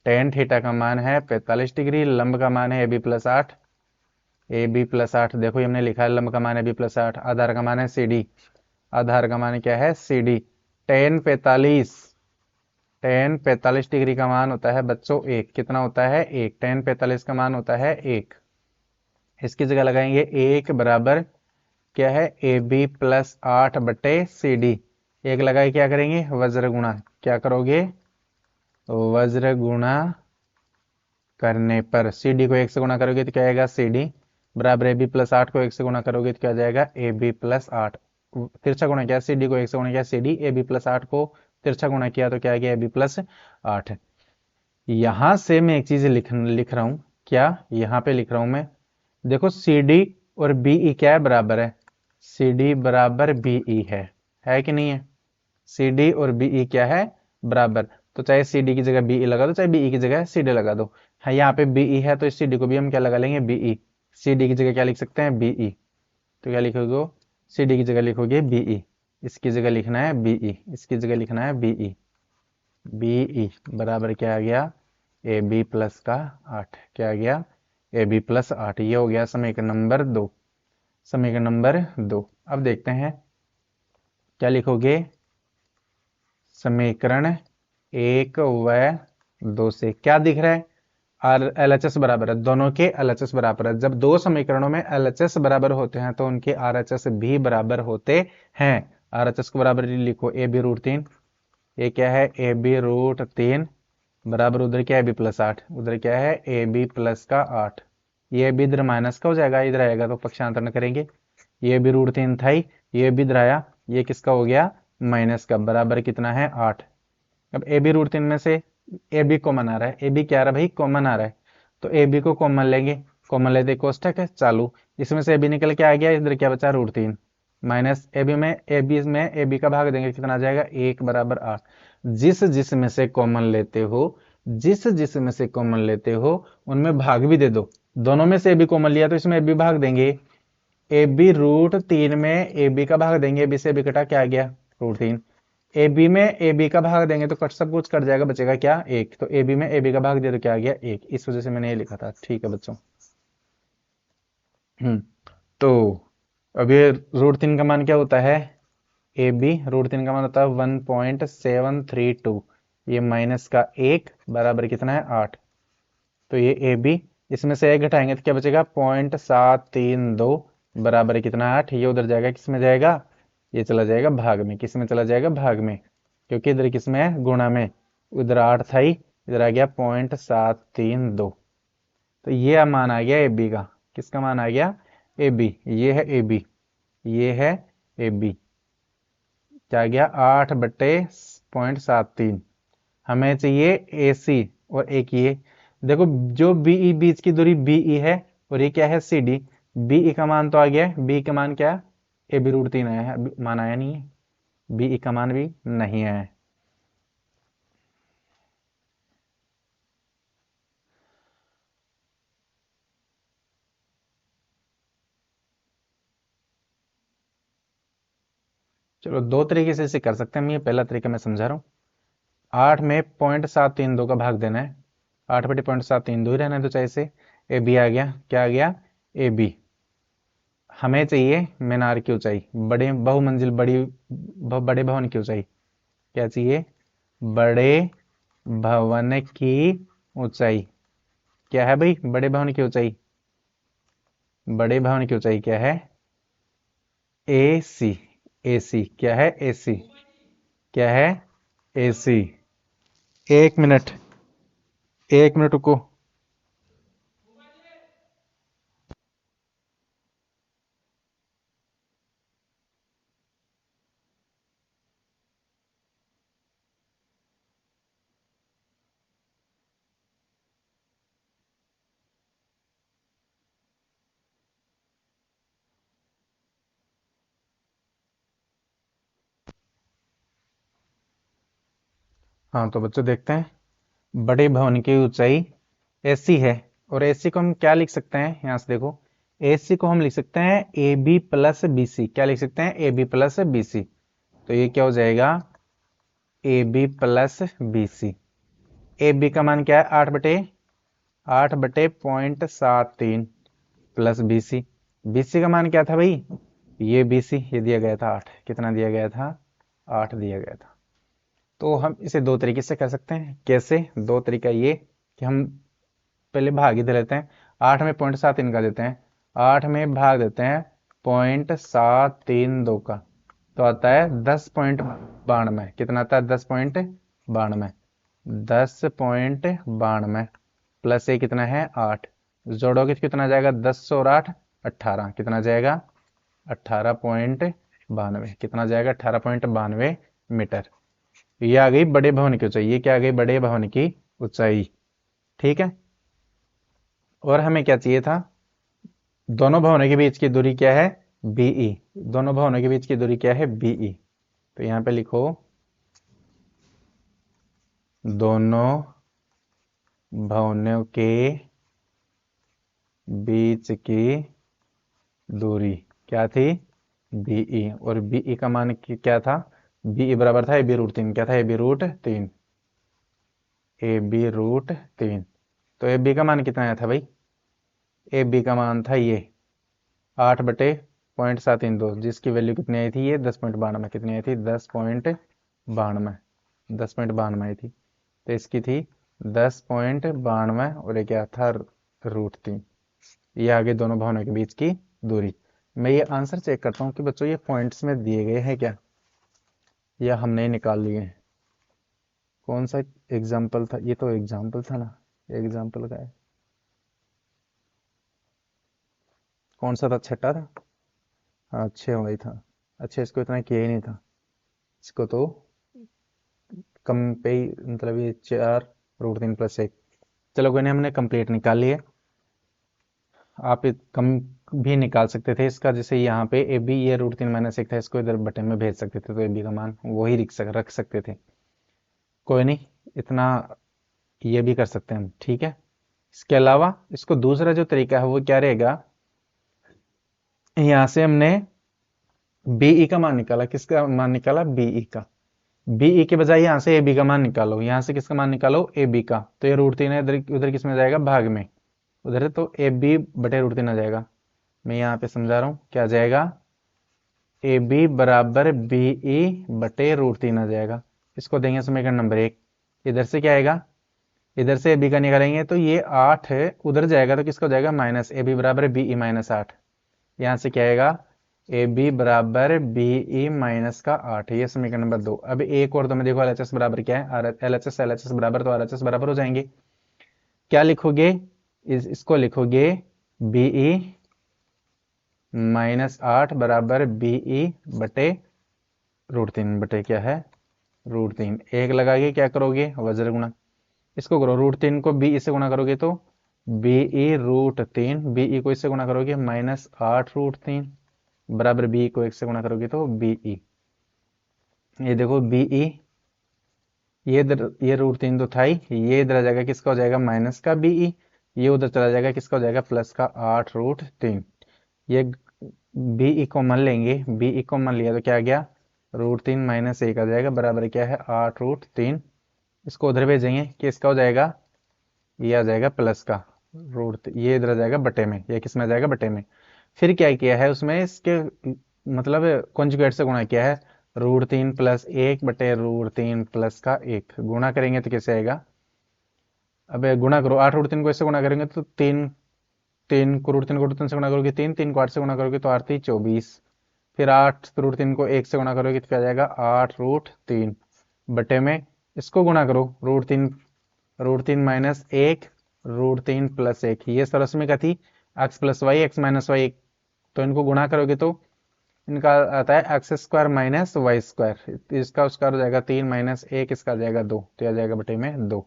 टेन थीटा का मान है 45 डिग्री, लंब का मान है A B plus 8। A B plus 8 देखो हमने लिखा है, लंब का मान है बी प्लस 8, आधार का मान है सी डी। आधार का मान क्या है सी डी। टेन 45, टेन 45 डिग्री का मान होता है बच्चों एक, कितना होता है एक, टेन 45 का मान होता है एक। इसकी जगह लगाएंगे एक बराबर क्या है ए बी प्लस 8 बटे सी डी। एक लगाए क्या करेंगे वज्र गुणा, क्या करोगे वज्र गुणा करने पर सी डी को एक से गुणा करोगे तो क्या आएगा सी डी बराबर ए बी प्लस 8 को एक से गुणा करोगे तो क्या आ जाएगा ए बी प्लस 8। तिरछा गुणा किया सी डी को एक से गुणा किया C D, A B plus 8 को तिरछा गुणा किया तो क्या आ गया ए बी प्लस 8। यहां से मैं एक चीज लिख रहा हूं, क्या यहां पे लिख रहा हूं मैं, देखो सी डी और बीई क्या है बराबर है, सी डी बराबर बीई है कि नहीं है, सी डी और बीई क्या है बराबर। तो चाहे सी डी की जगह बीई लगा दो, चाहे बीई की जगह सी डी लगा दो। है यहाँ पे बीई है तो इस सी डी को भी हम क्या लगा लेंगे बीई। सी डी की जगह क्या लिख सकते हैं बीई, तो क्या लिखोगे सी डी की जगह लिखोगे बीई, इसकी जगह लिखना है बीई, इसकी जगह लिखना है बीई। बीई बराबर क्या आ गया ए बी प्लस का 8, क्या आ गया ए बी प्लस 8। ये हो गया समीकरण नंबर 2, समीकरण नंबर 2। अब देखते हैं क्या लिखोगे, समीकरण 1 व 2 से क्या दिख रहा है, आर एल एच एस बराबर है, दोनों के एल एच एस बराबर है। जब दो समीकरणों में एल एच एस बराबर होते हैं तो उनके आर एच एस भी बराबर होते हैं। आर एच एस को बराबर लिखो ए बी रूट 3, ये क्या है ए बी रूट 3 बराबर उधर क्या है बी प्लस 8, उधर क्या है ए बी प्लस का 8। ये भी इधर माइनस का हो जाएगा, इधर आएगा तो पक्षांतरण करेंगे, ये भी रूट 3 था ही, ये भी इधर आया, ये किसका हो गया माइनस का, बराबर कितना है 8। अब ए बी रूट 3 में से ए बी कॉमन आ रहा है, ए बी क्या आ रहा है भाई कॉमन आ रहा है, तो ए बी को कॉमन लेंगे, कॉमन लेते कोष्टक है चालू, इसमें से ए बी निकल के आ गया, इधर क्या बचा रूट 3 माइनस ए बी का भाग देंगे कितना आ जाएगा 1 बराबर 8। जिस जिस में से कॉमन लेते हो, जिस जिस में से कॉमन लेते हो उनमें भाग भी दे दो। दोनों में से ए बी कॉमन लिया तो इसमें ए बी भाग देंगे, ए बी रूट 3 में ए बी का भाग देंगे, ए बी से ए बी कटा क्या आ गया रूट 3। ए बी में ए बी का भाग देंगे तो कट सब कुछ कट जाएगा, बचेगा क्या एक, तो ए बी में ए बी का भाग दिया तो क्या आ गया एक, इस वजह से मैंने ये लिखा था। ठीक है बच्चों। तो अब ये रूट 3 का मान क्या होता है ए बी रूट 3 का मान होता है 1.732, ये माइनस का 1 बराबर कितना है 8। तो ये ए बी, इसमें से एक घटाएंगे तो क्या बचेगा 0.732 बराबर कितना 8। ये उधर जाएगा किस में जाएगा, ये चला जाएगा भाग में, किस में चला जाएगा भाग में, क्योंकि इधर किस में है गुणा में, उधर 8 था ही, इधर आ गया 0.732। तो ये मान आ गया ए बी का, किसका मान आ गया ए बी, ये है ए बी, ये है ए बी, क्या आ गया 8/0.73। हमें चाहिए ए सी और एक ये, देखो जो बीई बीच की दूरी बीई है और ये क्या है सी डी, बीई का मान तो आ गया, बी का मान क्या ए बी रूट 3 आया है, मान आया नहीं है, बीई का मान भी नहीं आया है। चलो दो तरीके से इसे कर सकते हैं हम, ये पहला तरीका मैं समझा रहा हूँ। 8 में 0.732 का भाग देना है, 8/0.732 ही रहना है, तो चाहे इसे ए बी आ गया, क्या आ गया ए बी। हमें चाहिए मीनार की ऊंचाई, बड़े बहुमंजिल बड़े भवन की ऊंचाई, क्या चाहिए बड़े भवन की ऊंचाई, क्या है भाई बड़े भवन की ऊंचाई, बड़े भवन की ऊंचाई क्या है ए सी, ए सी क्या है ए सी, क्या है ए सी। 1 मिनट, 1 मिनट रुको। हाँ तो बच्चों देखते हैं, बड़े भवन की ऊंचाई एसी है, और एसी को हम क्या लिख सकते हैं, यहां से देखो एसी को हम लिख सकते हैं A B plus B C, क्या लिख सकते हैं A B plus B C. तो ये क्या हो जाएगा, A B plus B C. A B का मान क्या है, 8/8/0.73 plus B C. B C का मान क्या था भाई, ये बी सी, ये दिया गया था 8, कितना दिया गया था, 8 दिया गया था। तो हम इसे दो तरीके से कर सकते हैं। कैसे, दो तरीका ये कि हम पहले भाग इधर लेते हैं, 8 में 0.7 इनका देते हैं, 8 में भाग देते हैं 0.732 का, तो आता है 10.92। कितना आता है, 10.92। 10.92 प्लस ये कितना है 8, जोड़ोगे तो कितना जाएगा, 10 और 8 18, कितना जाएगा 18.92, कितना जाएगा 18.92 मीटर। ये आ गई बड़े भवन की ऊंचाई, ये क्या आ गई, बड़े भवन की ऊंचाई। ठीक है, और हमें क्या चाहिए था, दोनों भवनों के बीच की दूरी क्या है, बीई। दोनों भवनों के बीच की दूरी क्या है, बीई। तो यहां पे लिखो, दोनों भवनों के बीच की दूरी क्या थी, बीई। और बीई का मान क्या था, बीई बराबर था AB√3। क्या था, AB√3, AB√3। तो AB का मान कितना आया था भाई, AB का मान था ये 8/0.732, जिसकी वैल्यू कितनी आई थी, ये 10.92। कितनी आई थी, 10.92, 10.92 आई थी। तो इसकी थी 10.92, और ये क्या था, √3। ये आगे दोनों भवनों के बीच की दूरी। मैं ये आंसर चेक करता हूँ कि बच्चों ये पॉइंट्स में दिए गए हैं क्या, या हमने ही निकाल लिए हैं। कौन सा एग्जाम्पल था, ये तो एग्जाम्पल था ना, एग्जाम्पल का है, कौन सा था, छठा था। हाँ 6 वही था। अच्छा, इसको इतना किया ही नहीं था, इसको तो कम पे ही, मतलब ये 4√3 + 1। चलो कोई नहीं, हमने कंप्लीट निकाल लिए। आप कम भी निकाल सकते थे इसका, जैसे यहाँ पे ए बी, ये √3 - 1 था, इसको इधर बटन में भेज सकते थे, तो ए बी का मान वही रख सकते थे। कोई नहीं, इतना ये भी कर सकते हैं हम, ठीक है। इसके अलावा इसको दूसरा जो तरीका है वो क्या रहेगा, यहाँ से हमने बीई का मान निकाला, किसका मान निकाला, बीई का। बीई के बजाय यहाँ से ए बी का मान निकालो, यहाँ से किसका मान निकालो, ए बी का। तो ये √3 है, इधर उधर किस में जाएगा, भाग में, उधर है, तो ए बी बटे √3 आ जाएगा। मैं यहाँ पे समझा रहा हूँ, क्या आ जाएगा, ए बी बराबर बीई बटे √3 आ जाएगा। इसको देंगे समीकरण नंबर 1। इधर से क्या आएगा, इधर से ए बी का निकालेंगे तो ये 8 है, उधर जाएगा तो किसका हो जाएगा, माइनस। ए बी बराबर बीई -8। यहाँ से क्या आएगा, ए बी बराबर बीई माइनस का 8। ये समीकरण नंबर 2। अब एक और, तो मैं देखो एलएचएस बराबर क्या है, एलएचएस एलएचएस बराबर, तो आरएचएस बराबर हो जाएंगे। क्या लिखोगे, इसको लिखोगे बीई -8 बराबर बीई बटे √3 बटे क्या है, √3। एक लगा के क्या करोगे, वज्र गुणा। इसको करो, √3 को बीई से गुणा करोगे तो BE√3, बीई को इससे गुणा करोगे -8√3 बराबर बीई को 1 से गुणा करोगे तो बीई। ये देखो बीई, ये √3 तो था ही, ये इधर आ जाएगा, किसका हो जाएगा, माइनस का बीई। ये उधर चला जाएगा, किसका हो जाएगा, प्लस का 8√3। ये बीई कॉमन लेंगे, बीई कॉमन लिया तो क्या आ गया, √3 - 1 आ जाएगा, बराबर क्या है, 8√3। इसको उधर भेजेंगे कि इसका हो जाएगा, ये आ जाएगा प्लस का ये इधर आ जाएगा बटे में, ये किस में आ जाएगा, बटे में। फिर क्या किया है उसमें, इसके मतलब कॉन्जुगेट से गुणा किया है, √3 + 1 बटे √3 प्लस का 1। गुणा करेंगे तो कैसे आएगा, अब गुणा करो, 8√3 को इससे गुणा करेंगे तो 3, 3 को √3 को √3 से गुणा करोगे 3, 3 को 8 से गुणा करोगे तो 8 × 3 = 24। फिर 8 √3 को 1 से गुणा करोगे तो क्या आ जाएगा, 8√3 बटे में, इसको गुणा करो, √3 -1 √3 + 1। ये सरस में क्या थी, x + y x - y, तो इनको गुणा करोगे तो इनका आता है x² - y²। इसका स्क्वायर हो जाएगा 3 - 1, इसका आ जाएगा 2, तो आ जाएगा बटे में 2।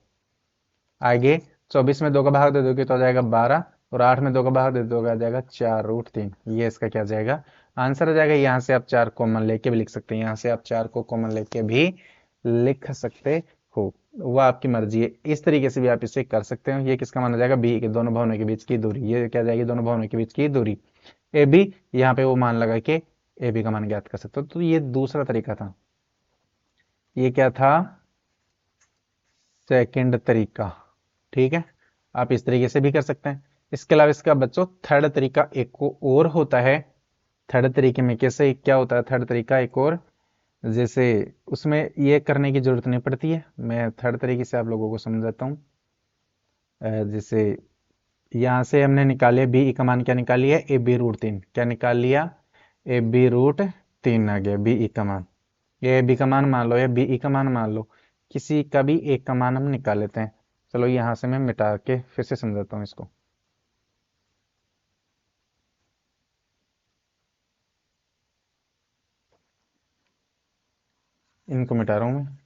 आगे 24 में 2 का भाग दे दोगे तो आ जाएगा 12, और 8 में 2 का भाग दे दोगे आ जाएगा 4√3। ये इसका क्या जाएगा, आंसर आ जाएगा। यहाँ से आप 4 कॉमन लेके भी लिख सकते हैं, यहाँ से आप 4 को कॉमन लेके भी लिख सकते हो, वह आपकी मर्जी है। इस तरीके से भी आप इसे कर सकते हो। ये किसका माना जाएगा, बी के, दोनों भवनों के बीच की दूरी। ये क्या जाएगी, दोनों भवनों के बीच की दूरी। ए बी, यहाँ पे वो मान लगा के ए बी का मान ज्ञात कर सकते हो। तो ये दूसरा तरीका था। ये क्या था, सेकंड तरीका। ठीक है, आप इस तरीके से भी कर सकते हैं। इसके अलावा इसका बच्चों थर्ड तरीका एक को और होता है। थर्ड तरीके में कैसे क्या होता है, थर्ड तरीका एक और, जैसे उसमें ये करने की जरूरत नहीं पड़ती है। मैं थर्ड तरीके से आप लोगों को समझाता हूँ। जैसे यहाँ से हमने निकाले बी ई का मान, क्या निकाली है, ए बी रूट तीन, क्या निकाल लिया, ए बी रूट तीन आ गया बी ई का मान। ये ए बी का मान मान लो या बी ई का मान मान लो, किसी का भी एक का मान हम निकाल लेते हैं। चलो यहाँ से मैं मिटा के फिर से समझाता हूँ इसको। इनको मिटा रहा हूँ मैं।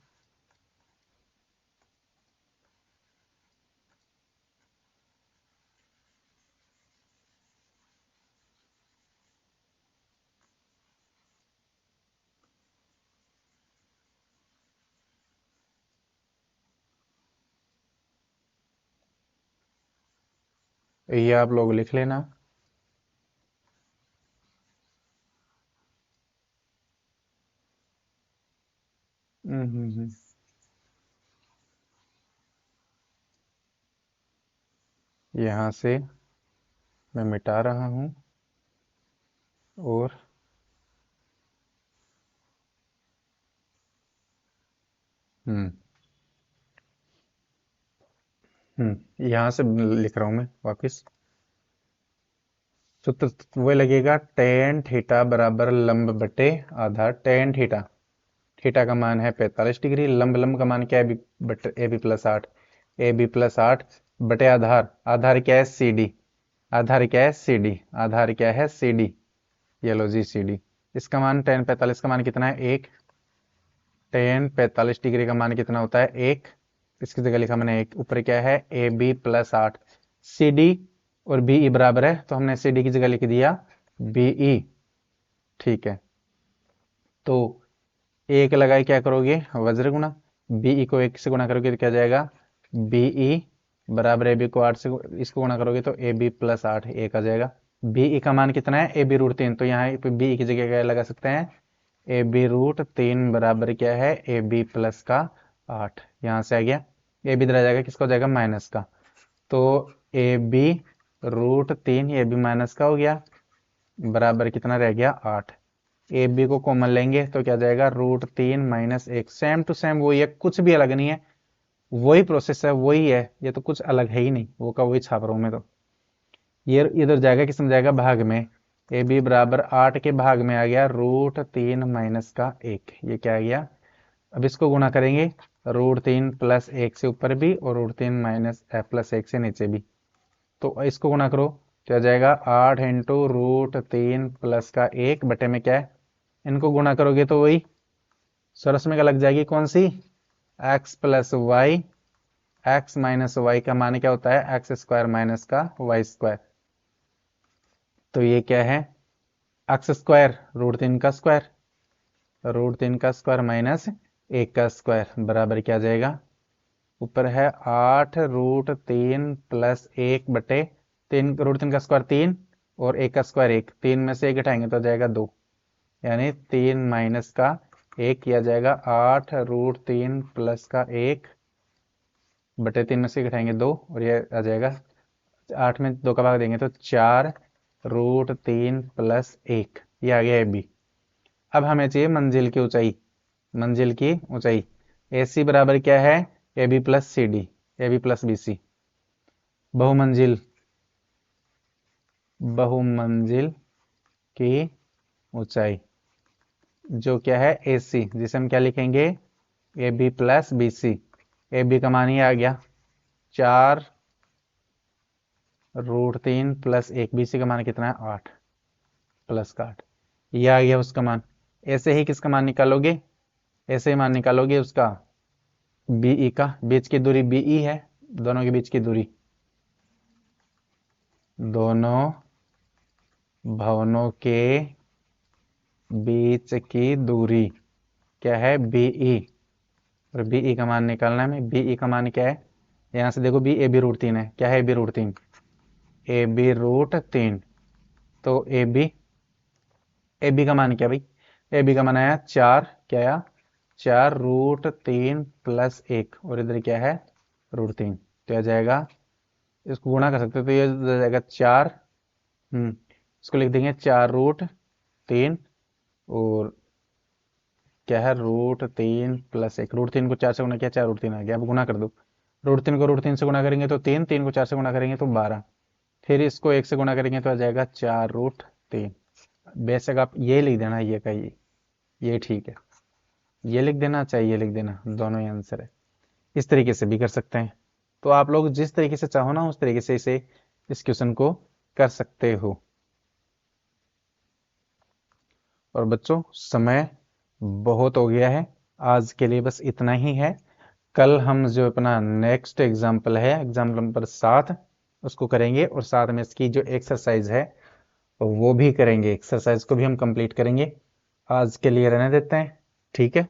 ये आप लोग लिख लेना। हम्म। यहाँ से मैं मिटा रहा हूँ और हम्म यहाँ से लिख रहा हूँ मैं वापिस। सूत्र वो लगेगा, टेन थीटा बराबर लंब बटे आधार टेन थीटा। थीटा का मान है 45 डिग्री, लंब लंब का मान क्या है, बटे ए बी प्लस आठ, ए बी प्लस आठ बटे आधार, आधार क्या है सी डी, आधार क्या है सी डी, आधार क्या है सी डी, ये लो जी सी डी। इसका मान टेन 45 का मान कितना है, एक। टेन 45 डिग्री का मान कितना होता है, एक। इसकी जगह लिखा मैंने एक, ऊपर क्या है ए बी प्लस आठ, सी डी और बी ई बराबर है, तो हमने सी डी की जगह लिख दिया बी ई। ठीक है, तो एक लगाए क्या करोगे, वज्र गुणा, बीई को एक से गुणा करोगे तो क्या जाएगा, बीई बराबर ए बी को आठ से इसको गुणा करोगे तो ए बी प्लस आठ एक आ जाएगा। बीई का मान कितना है, ए बी रूट तीन, तो यहाँ पे बीई की जगह क्या लगा सकते हैं, ए बी रूट तीन बराबर क्या है, ए बी प्लस का आठ। यहाँ से आ गया, ए बी इधर आ जाएगा, किसका हो जाएगा, माइनस का। तो ए बी रूट तीन, ए बी माइनस का हो गया, बराबर कितना रह गया, आठ। ए बी को कॉमन लेंगे तो क्या जाएगा, रूट तीन माइनस एक, सेम टू सेम वही है, कुछ भी अलग नहीं है, वही प्रोसेस है, वही है, ये तो कुछ अलग है ही नहीं, वो का वही छाप रहा हूं मैं तो। ये इधर जाएगा, किस में जाएगा, भाग में। ए बी बराबर आठ के भाग में आ गया रूट तीन माइनस का एक, ये क्या आ गया। अब इसको गुणा करेंगे, रूट तीन प्लस एक से ऊपर भी और रूट तीन माइनस प्लस एक से नीचे भी, तो इसको गुणा करो, क्या जाएगा, आठ इंटू रूट तीन प्लस का एक बटे में क्या है, इनको गुणा करोगे तो वही सरस में क्या लग जाएगी, कौन सी, X plus Y, X minus Y का मान क्या होता है, एक्स स्क्वायर माइनस का वाई स्क्वायर। तो ये क्या है, एक्स स्क्वायर रूट तीन का स्क्वायर, रूट तीन का स्क्वायर माइनस एक का स्क्वायर बराबर क्या जाएगा, ऊपर है आठ रूट तीन प्लस एक बटे तीन, रूट तीन का स्क्वायर तीन और एक का स्क्वायर एक, तीन में से एक घटाएंगे तो जाएगा दो, यानी तीन माइनस का एक किया जाएगा, आठ रूट तीन प्लस का एक बटे तीन में से घटाएंगे दो और ये आ जाएगा, आठ में दो का भाग देंगे तो चार रूट तीन प्लस एक, ये आ गया ए बी। अब हमें चाहिए मंजिल की ऊंचाई, मंजिल की ऊंचाई, ए सी बराबर क्या है, A B plus C D, A B plus B C. बहुमंजिल, बहुमंजिल की ऊंचाई जो क्या है ए सी, जिसे हम क्या लिखेंगे, A B plus B C. A B का मान ही आ गया चार रूट तीन प्लस एक, बी सी का मान कितना है, आठ, प्लस का आठ, ये आ गया उसका मान। ऐसे ही किसका मान निकालोगे, ऐसे ही मान निकालोगे उसका बीई का, बीच की दूरी बीई है, दोनों के बीच की दूरी, दोनों भवनों के बीच की दूरी क्या है, बीई, और बीई का मान निकालना है, में बीई का मान क्या है, यहां से देखो बी ए बी रूट तीन है, क्या है ए बी रूट तीन, ए बी रूट तीन, तो ए बी, ए बी का मान क्या भाई, ए बी का मान आया चार, क्या आया 4√3+1 और इधर क्या है √3, तो आ जाएगा, इसको गुणा कर सकते हो तो ये हो जाएगा 4। इसको लिख देंगे 4√3 और क्या है √3+1, √3 को 4 से गुणा किया 4√3 आ गया। अब गुणा कर दो, √3 को √3 से गुणा करेंगे तो 3, 3 को 4 से गुणा करेंगे तो 12, फिर इसको 1 से गुणा करेंगे तो आ जाएगा 4√3। बेशक आप ये लिख देना, ये का ये ठीक है, ये लिख देना चाहे ये लिख देना, दोनों ही आंसर है। इस तरीके से भी कर सकते हैं। तो आप लोग जिस तरीके से चाहो ना उस तरीके से इस क्वेश्चन को कर सकते हो। और बच्चों समय बहुत हो गया है, आज के लिए बस इतना ही है। कल हम जो अपना नेक्स्ट एग्जाम्पल है, एग्जाम्पल नंबर 7, उसको करेंगे और साथ में इसकी जो एक्सरसाइज है वो भी करेंगे, एक्सरसाइज को भी हम कंप्लीट करेंगे। आज के लिए रहने देते हैं, ठीक है,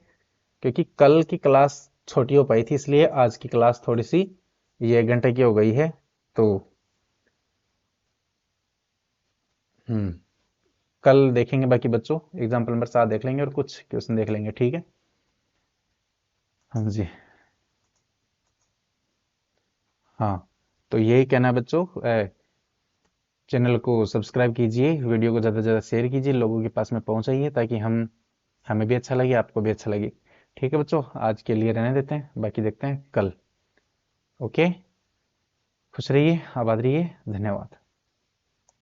क्योंकि कल की क्लास छोटी हो पाई थी इसलिए आज की क्लास थोड़ी सी ये 1 घंटे की हो गई है। तो हम्म कल देखेंगे बाकी बच्चों, एग्जाम्पल नंबर 7 देख लेंगे और कुछ क्वेश्चन देख लेंगे, ठीक है। हाँ जी, हाँ, तो यही कहना है बच्चों, चैनल को सब्सक्राइब कीजिए, वीडियो को ज़्यादा से ज़्यादा शेयर कीजिए, लोगों के पास में पहुंचाइए ताकि हमें भी अच्छा लगे, आपको भी अच्छा लगे। ठीक है बच्चों, आज के लिए रहने देते हैं, बाकी देखते हैं कल। ओके, खुश रहिए, आबाद रहिए, धन्यवाद।